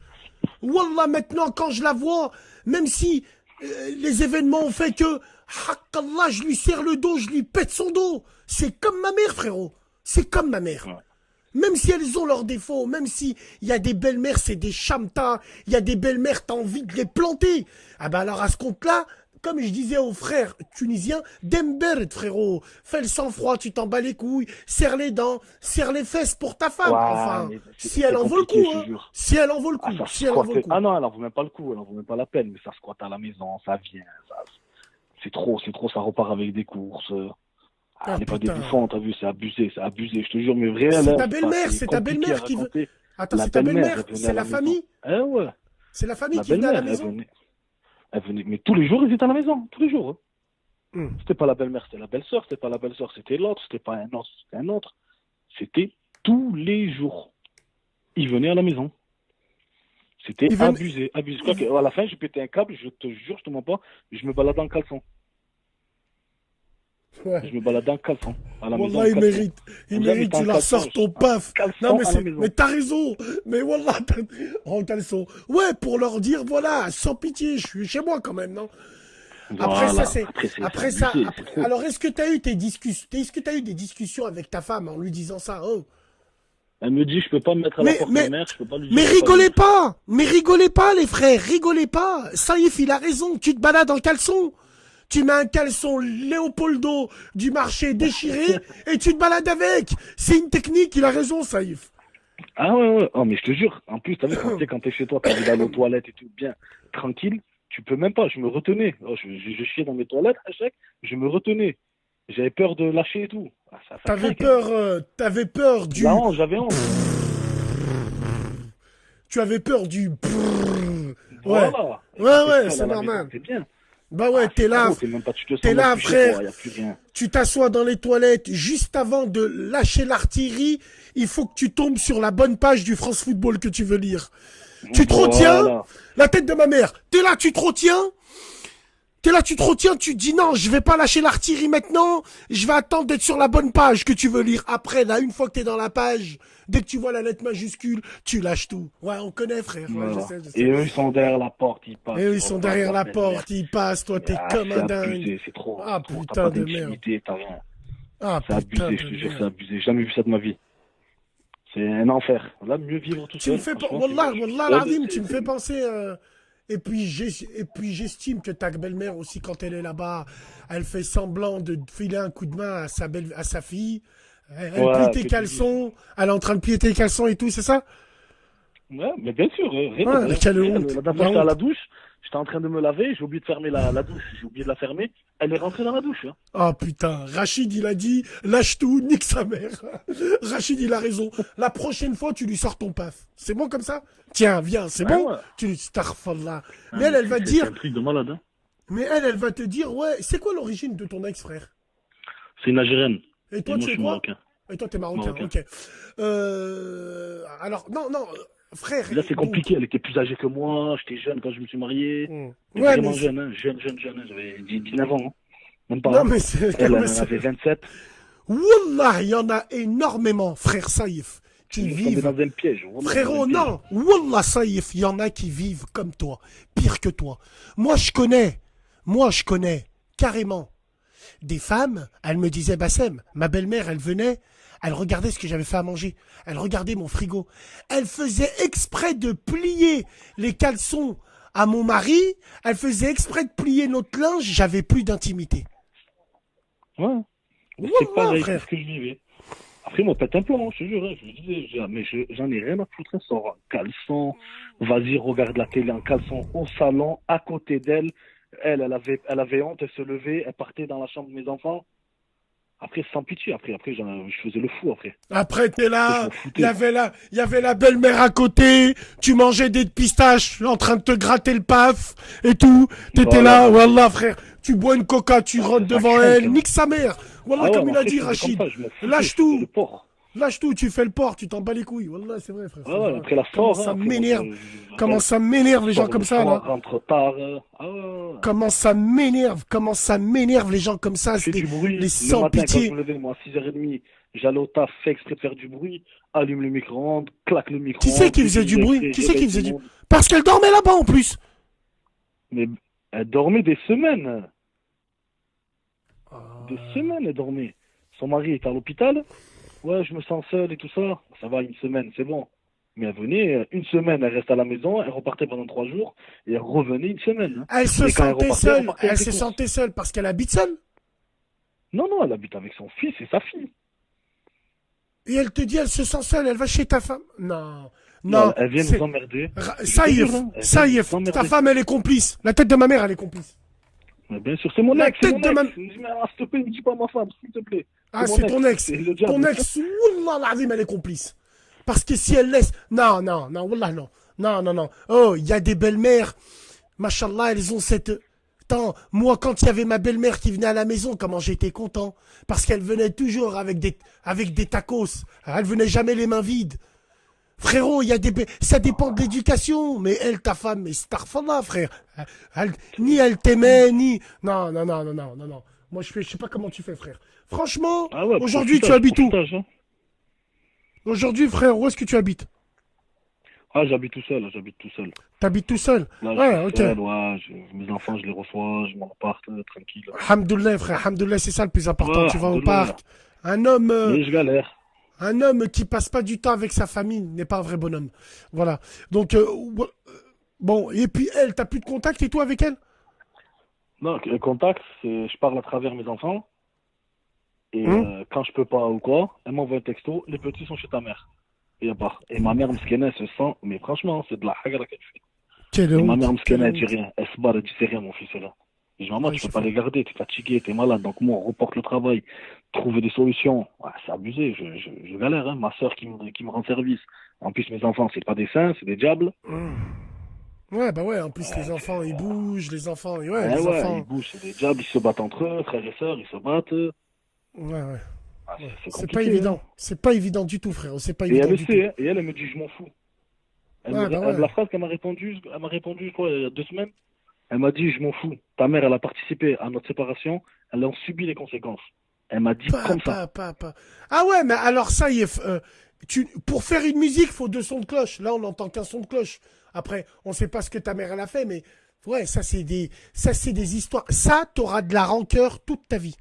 Wallah, maintenant, quand je la vois, même si les événements ont fait que, hakallah, je lui serre le dos, je lui pète son dos. C'est comme ma mère, frérot. C'est comme ma mère. Ouais. Même si elles ont leurs défauts, même si il y a des belles-mères, c'est des chamtas, il y a des belles-mères, t'as envie de les planter. Ah ben alors à ce compte-là, comme je disais aux frères tunisiens, dembert, frérot. Fais le sang-froid, tu t'en bats les couilles, serre les dents, serre les fesses pour ta femme. Ouais, Enfin, mais si elle en vaut le compliqué, coup, je hein. te jure. Si elle en vaut le coup, Ça si elle en vaut le coup. Ah non, elle en vaut même pas le coup, elle en vaut même pas la peine, mais ça squatte à la maison, ça vient, c'est trop, ça repart avec des courses. Ah, Elle n'est pas putain. des bouffons, t'as vu, c'est abusé, je te jure, mais vrai. C'est là, ta belle-mère, c'est c'est ta compliqué belle-mère à qui veut. raconter. Attends, La c'est ta belle-mère, belle-mère, elle venait c'est à la la maison. famille. Ouais. C'est la famille La qui venait à la belle-mère, maison. elle venait, mais tous les jours, ils étaient à la maison, tous les jours. Hein. Hmm. C'était pas la belle-mère, c'était la belle-sœur, c'était pas la belle-sœur, c'était l'autre, c'était pas un autre, c'était un autre. C'était tous les jours. Ils venaient à la maison. C'était Ils venaient- abusé. Je crois qu'à la fin, j'ai pété un câble, je te jure, je te mens pas, je me baladais en caleçon. Ouais. Je me baladais en caleçon. À la maison. Wallah, en il caleçon. mérite. Il Vous mérite, habitez tu en leur caleçon, sors ton paf. caleçon Non, mais à la maison. mais t'as raison. Mais wallah, en caleçon. Ouais, pour leur dire, voilà, sans pitié, je suis chez moi quand même, non? Après Voilà. ça, c'est. c'est Après ça. abusé, Après- c'est trop. alors, est-ce que t'as eu des discussions avec ta femme en lui disant ça? Oh. Elle me dit, je peux pas me mettre à la porte de ma mère, je peux pas lui dire. Mais je peux pas rigolez lui- pas! Mais rigolez pas, les frères! Rigolez pas! Saïf, il a raison. Tu te balades en caleçon. Tu mets un caleçon Léopoldo du marché déchiré et tu te balades avec. C'est une technique, il a raison, Saïf. Ah ouais. Oh, mais je te jure. En plus, t'as vu, quand t'es chez toi, t'as envie d'aller aux toilettes et tout, bien, tranquille, tu peux même pas. Je me retenais. Oh, je chiais dans mes toilettes à chaque, je me retenais. J'avais peur de lâcher et tout. Ah, ça T'avais craque, hein. peur, du. La honte, j'avais honte. Tu avais peur du. Voilà. Ouais, c'est À la normal. maison, c'est bien. Bah ouais, t'es là. T'es même pas, tu te sens t'es là, même plus chez frère. toi, y a plus rien. Tu t'assois dans les toilettes juste avant de lâcher l'artillerie. Il faut que tu tombes sur la bonne page du France Football que tu veux lire. Tu te retiens, Voilà. la tête de ma mère. T'es là, tu te retiens. Tu te dis non, je vais pas lâcher l'artillerie maintenant. Je vais attendre d'être sur la bonne page que tu veux lire. Après, là, une fois que t'es dans la page, dès que tu vois la lettre majuscule, tu lâches tout. Ouais, on connaît, frère. Ouais, Voilà. je sais. Et eux, ils sont derrière la porte, ils passent. Et eux, ils sont derrière la porte, ils passent. Toi, t'es comme un C'est dingue. abusé, c'est trop. Ah, c'est trop. putain T'as pas de d'intimité, t'as rien. Ah, C'est putain abusé, je te de jure, c'est merde. abusé. J'ai jamais vu ça de ma vie. C'est un enfer. Là, mieux vivre tout Tu me seul. fais pas, franchement, wallah, c'est- wallah, l'azim, tu me fais penser, et puis j'estime que ta belle-mère aussi, quand elle est là-bas, elle fait semblant de filer un coup de main à sa fille. Elle Ouais, plie que tes tu caleçons, elle est en train de plier tes caleçons et tout, c'est ça? Ouais, mais bien sûr. Ouais, mais quelle honte. La dernière fois, j'étais à la douche. J'étais en train de me laver, j'ai oublié de fermer la douche, j'ai oublié de la fermer. Elle est rentrée dans la douche. Hein. Ah putain, Rachid il a dit lâche tout, nique sa mère. Rachid il a raison. La prochaine fois tu lui sors ton paf. C'est bon comme ça? Tiens, viens, c'est bon? Ouais. Tu lui starfallah. Ah, Mais elle va c'est dire, un truc de malade. Hein. mais elle va te dire, ouais, c'est quoi l'origine de ton ex-frère? C'est une Algérienne. Et toi Et moi, tu je es suis quoi? marocain. Et toi t'es marocain, Marocain. ok. Alors, non, frère. Là, c'est donc- compliqué. Elle était plus âgée que moi. J'étais jeune quand je me suis marié. Hmm. J'étais Ouais, vraiment mais jeune, hein. Jeune. Hein. J'avais 19 ans. Hein. Même pas. non, hein. mais c'est, Elle mais en c'est- avait 27. Wallah, il y en a énormément, frère Saïf, qui Je suis tombé vivent. dans un piège. Wallah, Frérot, dans un piège. non. Wallah, Saïf, il y en a qui vivent comme toi, pire que toi. Moi, je connais, carrément, des femmes, elles me disaient, Bassem, ma belle-mère, elle venait, elle regardait ce que j'avais fait à manger, elle regardait mon frigo, elle faisait exprès de plier les caleçons à mon mari, elle faisait exprès de plier notre linge, j'avais plus d'intimité. Ouais. Mais Wallah, c'est pareil, c'est frère. ce que je vivais. Après, moi, pète un plan, hein, je te jure. Hein, je me disais, mais j'en ai rien à foutre. Elle sort en caleçon. Vas-y, regarde la télé en caleçon au salon, à côté d'elle. Elle avait honte, elle se levait, elle partait dans la chambre de mes enfants. Après, sans pitié. Après, je faisais le fou, après. Après, t'es là, Je m'en foutais. il y avait la belle-mère à côté, tu mangeais des pistaches en train de te gratter le paf et tout. T'étais Voilà. là, wallah, frère, tu bois une coca, tu rentres ça devant craque, elle, hein. nique sa mère. Wallah, Ah ouais, comme mais il a après, dit je faisais Rachid, comme ça, je m'en foutais, lâche je faisais tout, le porc. lâche tout, tu fais le porc, tu t'en bats les couilles. Wallah, c'est vrai, frère. Ah ouais, après la Comment soirée. ça après, m'énerve, moi, je- comment ça m'énerve les gens sors comme le ça, soir, là. rentre tard. Ah ouais. Comment ça m'énerve les gens comme ça, Je fais c'est du bruit. les Le sans matin, quand pitié. je me levais, moi, à 6h30, j'allais au taf, fais exprès de faire du bruit, allume le micro-ondes, claque le micro-ondes. Qui c'est qui faisait du bruit? réveille Qui c'est qui tout faisait le du... monde. Parce qu'elle dormait là-bas en plus. Mais elle dormait des semaines. Ah. Des semaines, elle dormait. Son mari était à l'hôpital. Ouais, je me sens seule et tout ça. Ça va, une semaine, c'est bon. Mais elle venait, une semaine, elle restait à la maison, elle repartait pendant 3 jours, et elle revenait une semaine. Hein. Elle se Et quand elle sentait repartait, seule. elle repartait Elle avec se ses courses. sentait seule parce qu'elle habite seule. Non, elle habite avec son fils et sa fille. Et elle te dit, elle se sent seule, elle va chez ta femme. Non, Non, non. elle vient c'est- nous emmerder. Je te Saïf, jure, hein, elle vient Saïf, nous emmerder. ta femme, elle est complice. La tête de ma mère, elle est complice. Mais bien sûr, c'est mon La ex, c'est tête mon de ex. ma- Il me dit, mais, s'il te plaît, ne dis pas ma femme, s'il te plaît. Ah, mon c'est ton ex. c'est le diable. Ton ex, wallah l'azim, elle est complice. Parce que si elle laisse... Non, wallah, non. Non. Oh, il y a des belles-mères. Machallah, elles ont cette... Attends, moi, quand il y avait ma belle-mère qui venait à la maison, comment j'étais content. Parce qu'elle venait toujours avec des tacos. Elle venait jamais les mains vides. Frérot, ça dépend de l'éducation. Mais elle, ta femme, mais starfallah, frère. Ni elle t'aimait, ni... Non. Moi, je sais pas comment tu fais, frère. Franchement, Ah ouais, aujourd'hui, tu profitage, habites où? profitage, hein. Aujourd'hui, frère, où est-ce que tu habites? Ah, j'habite tout seul. T'habites tout seul? Là, Ouais, je ok. suis seul, ouais, mes enfants, je les reçois, je m'en reparte, tranquille. Hamdoullah, frère, hamdoullah, c'est ça le plus important. Ouais, Tu vas au hamdoullah. parc. Un homme Mais je galère. qui passe pas du temps avec sa famille n'est pas un vrai bonhomme. Voilà. Donc, bon, et puis elle, t'as plus de contact et tout avec elle? Non, le contact, je parle à travers mes enfants. Et quand je peux pas ou quoi, elle m'envoie un texto, les petits sont chez ta mère. Et à part. Et ma mère, mskena, elle se sent, mais franchement, c'est de la hagra qu'elle fait. Quelle Et ma honte, mère, mskena, elle quelle dit rien. Elle se barre, elle dit c'est rien, mon fils est là. Je dis, maman, Ouais, tu c'est peux pas faux. les garder, t'es fatigué, t'es malade. Donc moi, on reporte le travail, trouver des solutions. Ouais, c'est abusé, je galère, hein. Ma soeur qui me rend service. En plus, mes enfants, c'est pas des saints, c'est des diables. Ouais, bah ouais, en plus, les enfants, ils bougent, les enfants, ouais, Eh les ouais, enfants. ils bougent, c'est des diables, ils se battent entre eux, frères et sœurs, ils se battent. Ouais. Ah, C'est compliqué, pas hein. évident. C'est pas évident du tout, frère. C'est pas Et évident elle le du sait, tout. hein, et elle me dit je m'en fous. Ouais, bah ouais. La phrase qu'elle m'a répondu, je crois, il y a 2 semaines, elle m'a dit je m'en fous. Ta mère, elle a participé à notre séparation, elle en subit les conséquences. Elle m'a dit comme ça. Ah ouais, mais alors ça y est, pour faire une musique, faut 2 sons de cloche. Là, on n'entend qu'un son de cloche. Après, on sait pas ce que ta mère elle a fait, mais ouais, ça c'est des histoires. Ça, t'auras de la rancœur toute ta vie.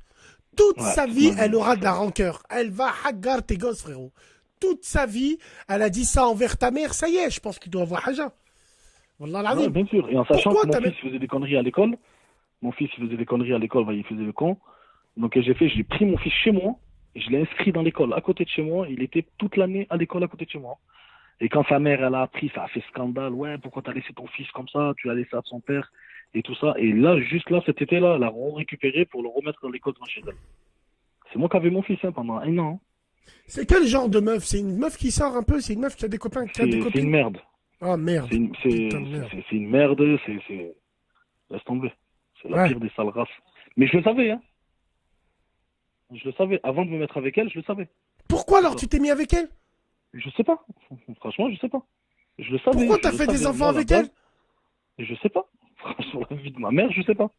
Toute Ouais, sa vie, ouais, elle aura de la rancœur. Elle va hagar tes gosses, frérot. Toute sa vie, elle a dit ça envers ta mère. Ça y est, je pense qu'il doit avoir haja. Wallah Ouais, l'azim. bien sûr. Et en sachant Pourquoi que ta mon mère- fils faisait des conneries à l'école, il faisait le con. Donc j'ai pris mon fils chez moi, et je l'ai inscrit dans l'école à côté de chez moi. Il était toute l'année à l'école à côté de chez moi. Et quand sa mère, elle a appris, ça a fait scandale. Ouais, pourquoi t'as laissé ton fils comme ça? Tu l'as laissé à son père et tout ça. Et là, juste là, cet été-là, elle l'a récupéré pour le remettre dans l'école de chez elle. C'est moi qui avais mon fils pendant 1 an. Hein. C'est quel genre de meuf? C'est une meuf qui sort un peu? C'est une meuf qui a des copains, qui a des C'est copines? une merde. Ah merde. Putain de merde. C'est une merde. Laisse tomber. C'est la Ouais. pire des sales races. Mais je le savais, hein. Je le savais. Avant de me mettre avec elle, je le savais. Pourquoi alors tu t'es mis avec elle? Je sais pas. Franchement, je sais pas. Je le savais. Pourquoi je t'as le fait des savais. enfants Moi, à la avec elle? base, je sais pas. Sur la vie de ma mère, je sais pas.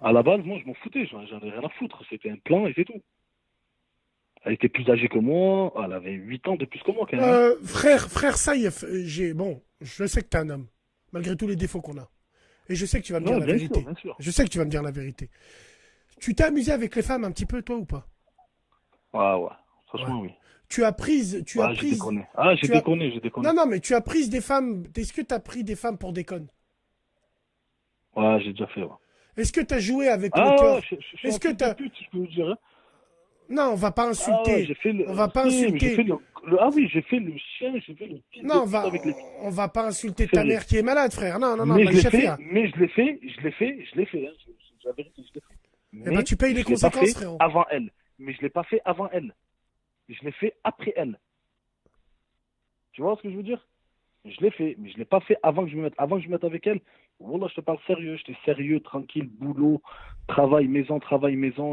À la base, moi, je m'en foutais. J'en avais rien à foutre. C'était un plan et c'est tout. Elle était plus âgée que moi. Elle avait 8 ans de plus que moi, quand même. Frère Saïf, je sais que t'es un homme, malgré tous les défauts qu'on a. Et je sais que tu vas me dire Ouais, la bien vérité. sûr, bien sûr. Je sais que tu vas me dire la vérité. Tu t'es amusé avec les femmes un petit peu, toi, ou pas? Ouais. Franchement, oui. Tu as pris... J'ai déconné. Ah, j'ai déconné. Non, mais tu as pris des femmes... Est-ce que tu as pris des femmes pour déconne? Ouais, j'ai déjà fait, ouais. Est-ce que tu as joué avec le Ah, cœur? je suis Est-ce un que fils t'as... de pute, je peux vous dire. Hein. Non, on va pas Ah, insulter. j'ai fait le... On va pas Si, mais insulter. j'ai fait Ah oui, j'ai fait le chien, j'ai fait le fils Non, de pute avec les... on va pas insulter C'est ta vrai. mère qui est malade, frère. Non, mais je l'ai fait, hein. mais je l'ai fait. Hein. C'est la vérité, je l'ai fait. Eh ben, tu payes les je l'ai pas conséquences, fait frérot. avant elle. Mais je l'ai pas fait avant elle. Je l'ai fait après elle. Tu vois ce que je veux dire? Je l'ai fait, mais je l'ai pas fait avant que je me mette. Avant que je me mette avec elle, voilà, je te parle sérieux. J'étais sérieux, tranquille, boulot, travail, maison.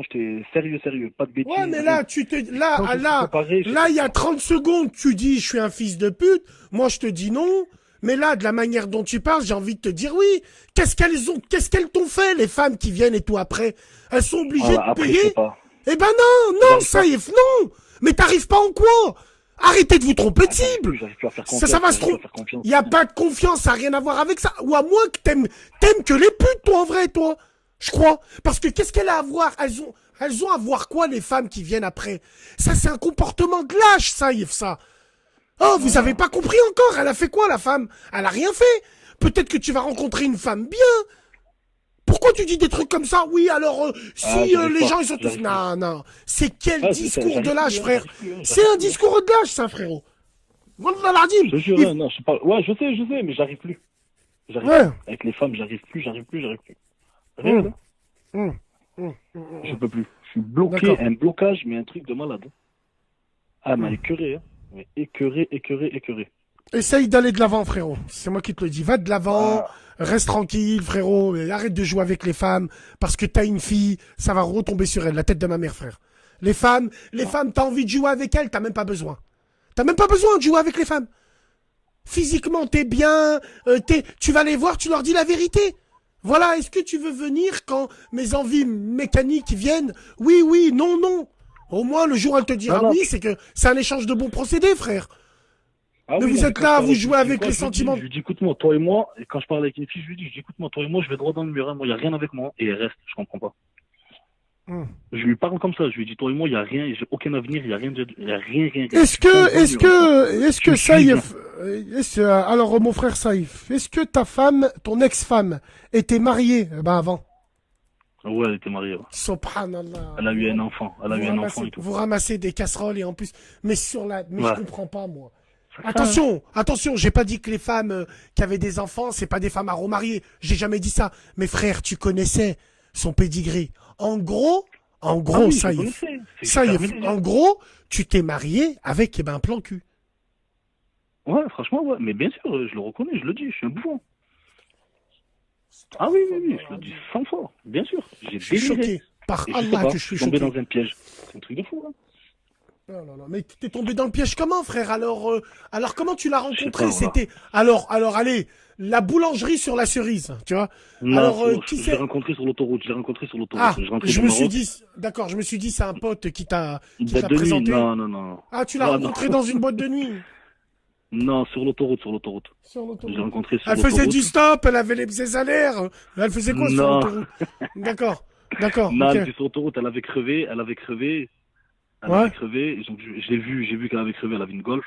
J'étais sérieux. Pas de bêtises. Ouais, mais là, Quand je me suis séparé, là, il y a 30 secondes, tu dis, je suis un fils de pute. Moi, je te dis non. Mais là, de la manière dont tu parles, j'ai envie de te dire oui. Qu'est-ce qu'elles t'ont fait, les femmes qui viennent et tout après? Elles sont obligées voilà, de après, je payer? sais pas. Eh ben non, J'arrive ça pas. y est, non. Mais t'arrives pas en quoi? Arrêtez de vous tromper de cible. J'arrive plus à faire Ça confiance. va se j'arrive plus tromper. à faire confiance. Il n'y a pas de confiance, ça n'a rien à voir avec ça. Ou à moins que t'aimes que les putes, toi, en vrai, toi. Je crois. Parce que qu'est-ce qu'elle a à voir? Elles ont à voir quoi, les femmes qui viennent après? Ça, c'est un comportement de lâche, ça, Yves, ça. Oh, vous avez pas compris encore? Elle a fait quoi, la femme? Elle a rien fait. Peut-être que tu vas rencontrer une femme bien. Pourquoi tu dis des trucs comme ça? Oui, alors, si j'arrive les pas, gens, ils sont tous... j'arrive Non, non. C'est quel Ah, discours j'arrive de lâche, plus, frère? j'arrive plus, j'arrive C'est un plus. discours de lâche, ça, frérot. Wallah l'azim. Je te jure, ouais, non, je sais pas. Ouais, je sais, mais j'arrive plus. J'arrive Ouais. plus. Avec les femmes, j'arrive plus. Regarde, hein. Je peux plus. Je suis bloqué, D'accord. un blocage, mais un truc de malade. Ah, m'a écœuré, hein. Mais écœuré. Essaye d'aller de l'avant, frérot. C'est moi qui te le dis. Va de l'avant, reste tranquille, frérot. Et arrête de jouer avec les femmes, parce que t'as une fille, ça va retomber sur elle, la tête de ma mère, frère. Les femmes, t'as envie de jouer avec elles, t'as même pas besoin. T'as même pas besoin de jouer avec les femmes. Physiquement, t'es bien, tu vas les voir, tu leur dis la vérité. Voilà, est-ce que tu veux venir quand mes envies mécaniques viennent? Oui, non. Au moins, le jour où elle te dira Non. oui, c'est que c'est un échange de bons procédés, frère. Ah Mais oui, vous non, êtes quand là, je parle vous jouez une avec fille, les je lui dis- sentiments. Je lui dis, écoute-moi, toi et moi, et quand je parle avec une fille, je lui dis, écoute-moi, toi et moi, je vais droit dans le mur, hein. Moi, il n'y a rien avec moi, et elle reste, je comprends pas. Je lui parle comme ça, je lui dis, toi et moi, il n'y a rien, j'ai aucun avenir, il n'y a rien. Est-ce que Saïf, alors mon frère Saïf, est-ce que ta femme, ton ex-femme, était mariée avant? Ouais, elle était mariée, ouais. Subhanallah. Elle a eu un enfant, et tout. Vous ramassez des casseroles et en plus, mais Ouais. je comprends pas moi. Attention, j'ai pas dit que les femmes qui avaient des enfants, c'est pas des femmes à remarier. J'ai jamais dit ça. Mais frère, tu connaissais son pédigré. En gros, Ah oui, je Saïf. connaissais. C'est Saïf, terminé. en gros, tu t'es marié avec un plan cul. Ouais, franchement, ouais. Mais bien sûr, je le reconnais, je le dis, je suis un bouffon. Ah oui, je le dis 100 fois, bien sûr. J'ai Je suis déliré. choqué. Par Et je sais Allah pas, que je suis tombé choqué. dans un piège. C'est un truc de fou, hein. Non, mais t'es tombé dans le piège comment, frère? Alors comment tu l'as Je sais rencontré? pas, voilà. C'était allez, la boulangerie sur la cerise, tu vois? Non, Alors, je l'ai rencontré sur l'autoroute. Je rentrais je du me suis Maroc. dit, d'accord, je me suis dit c'est un pote qui t'a Une boîte de nuit. présenté. Non. Ah, tu l'as Ah, rencontré non. dans une boîte de nuit. Non, sur l'autoroute. Sur l'autoroute. J'ai rencontré sur Elle l'autoroute. faisait du stop, elle avait ses salaires. Elle faisait quoi sur Non. l'autoroute? D'accord. Non, ok. elle était sur l'autoroute, elle avait crevé. Ouais. Et donc, j'ai vu qu'elle avait crevé, elle avait une Golf.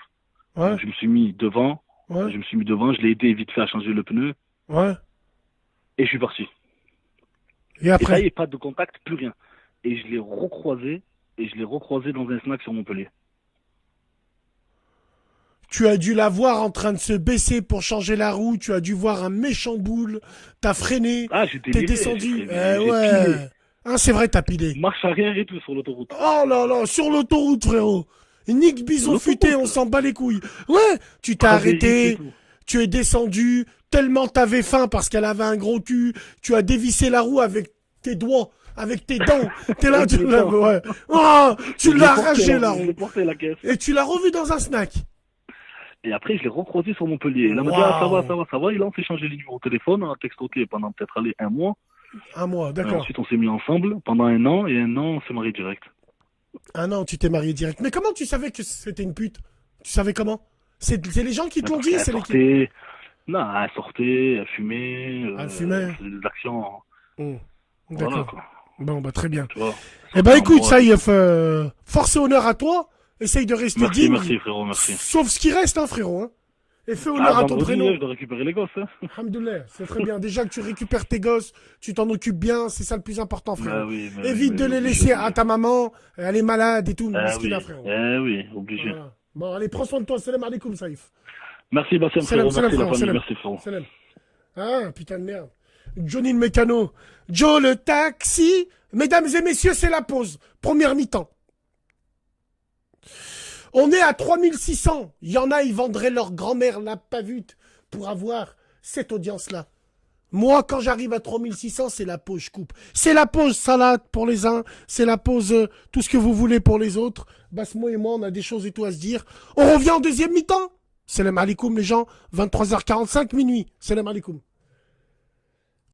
Ouais, Donc, je me suis mis devant. ouais, Je l'ai aidé vite fait à changer le pneu. ouais. Et je suis parti. Et Et ça y après? est, pas de contact, plus rien. Et je l'ai recroisé dans un snack sur Montpellier. Tu as dû la voir en train de se baisser pour changer la roue. Tu as dû voir un méchant boule. T'as freiné. Ah, j'ai T'es déliré, descendu. j'ai Ouais. pilé. Hein, c'est vrai, t'as pilé. Marche arrière et tout sur l'autoroute. Oh là là, sur l'autoroute, frérot. Nick Bison L'autoroute, futé, on s'en bat les couilles. Ouais, tu t'es arrêté. Et tout. Tu es descendu. Tellement t'avais faim parce qu'elle avait un gros cul. Tu as dévissé la roue avec tes doigts. Avec tes dents. T'es là, tu l'as, ouais. Oh, tu l'as arraché, la Je l'ai roue. porté la caisse. Et tu l'as revu dans un snack. Et après, je l'ai recroisé sur Montpellier. Il m'a dit, Waouh. ah, ça va. Il a fait changer les numéros de téléphone. On a textoté pendant peut-être aller un mois. Un mois, Et d'accord. ensuite, on s'est mis ensemble pendant un an. Et un an, on s'est marié direct. Un an, tu t'es marié direct. Mais comment tu savais que c'était une pute? Tu savais comment? C'est les gens qui te l'ont dit, Elle c'est les... sortait. Non, elle sortait, elle fumait. Elle fumait. Elle faisait des actions. D'accord. Voilà, quoi. Bon, bah très bien. Tu vois. Eh ben écoute, Moi, Saïf, force et honneur à toi. Essaye de rester Merci, digne. merci, frérot, merci. Sauf ce qui reste, hein, frérot. Hein. Et fais honneur Ah, à ton vendredi, prénom. je dois récupérer les gosses. Hein. Alhamdoulilah, c'est très bien. Déjà que tu récupères tes gosses, tu t'en occupes bien, c'est ça le plus important, frérot. Ah oui, mais Évite de les laisser à ta maman, elle est malade et tout, Ah miskina, oui, frérot. oui, obligé. Voilà. Bon, allez, prends soin de toi. Salam alaikum, Saïf. Merci, Bassem, Salam, frérot. salam, Merci, la frérot, famille. salam. Merci, frérot. Salam. Ah, putain de merde. Johnny le mécano. Joe le taxi. Mesdames et messieurs, c'est la pause. Première mi-temps. On est à 3600. Il y en a, ils vendraient leur grand-mère la pavute pour avoir cette audience-là. Moi, quand j'arrive à 3600, c'est la pause, je coupe. C'est la pause salade pour les uns, c'est la pause tout ce que vous voulez pour les autres. Basmo et moi, on a des choses et tout à se dire. On revient en deuxième mi-temps. Salam alaikum les gens, 23h45 minuit. Salam alaikum.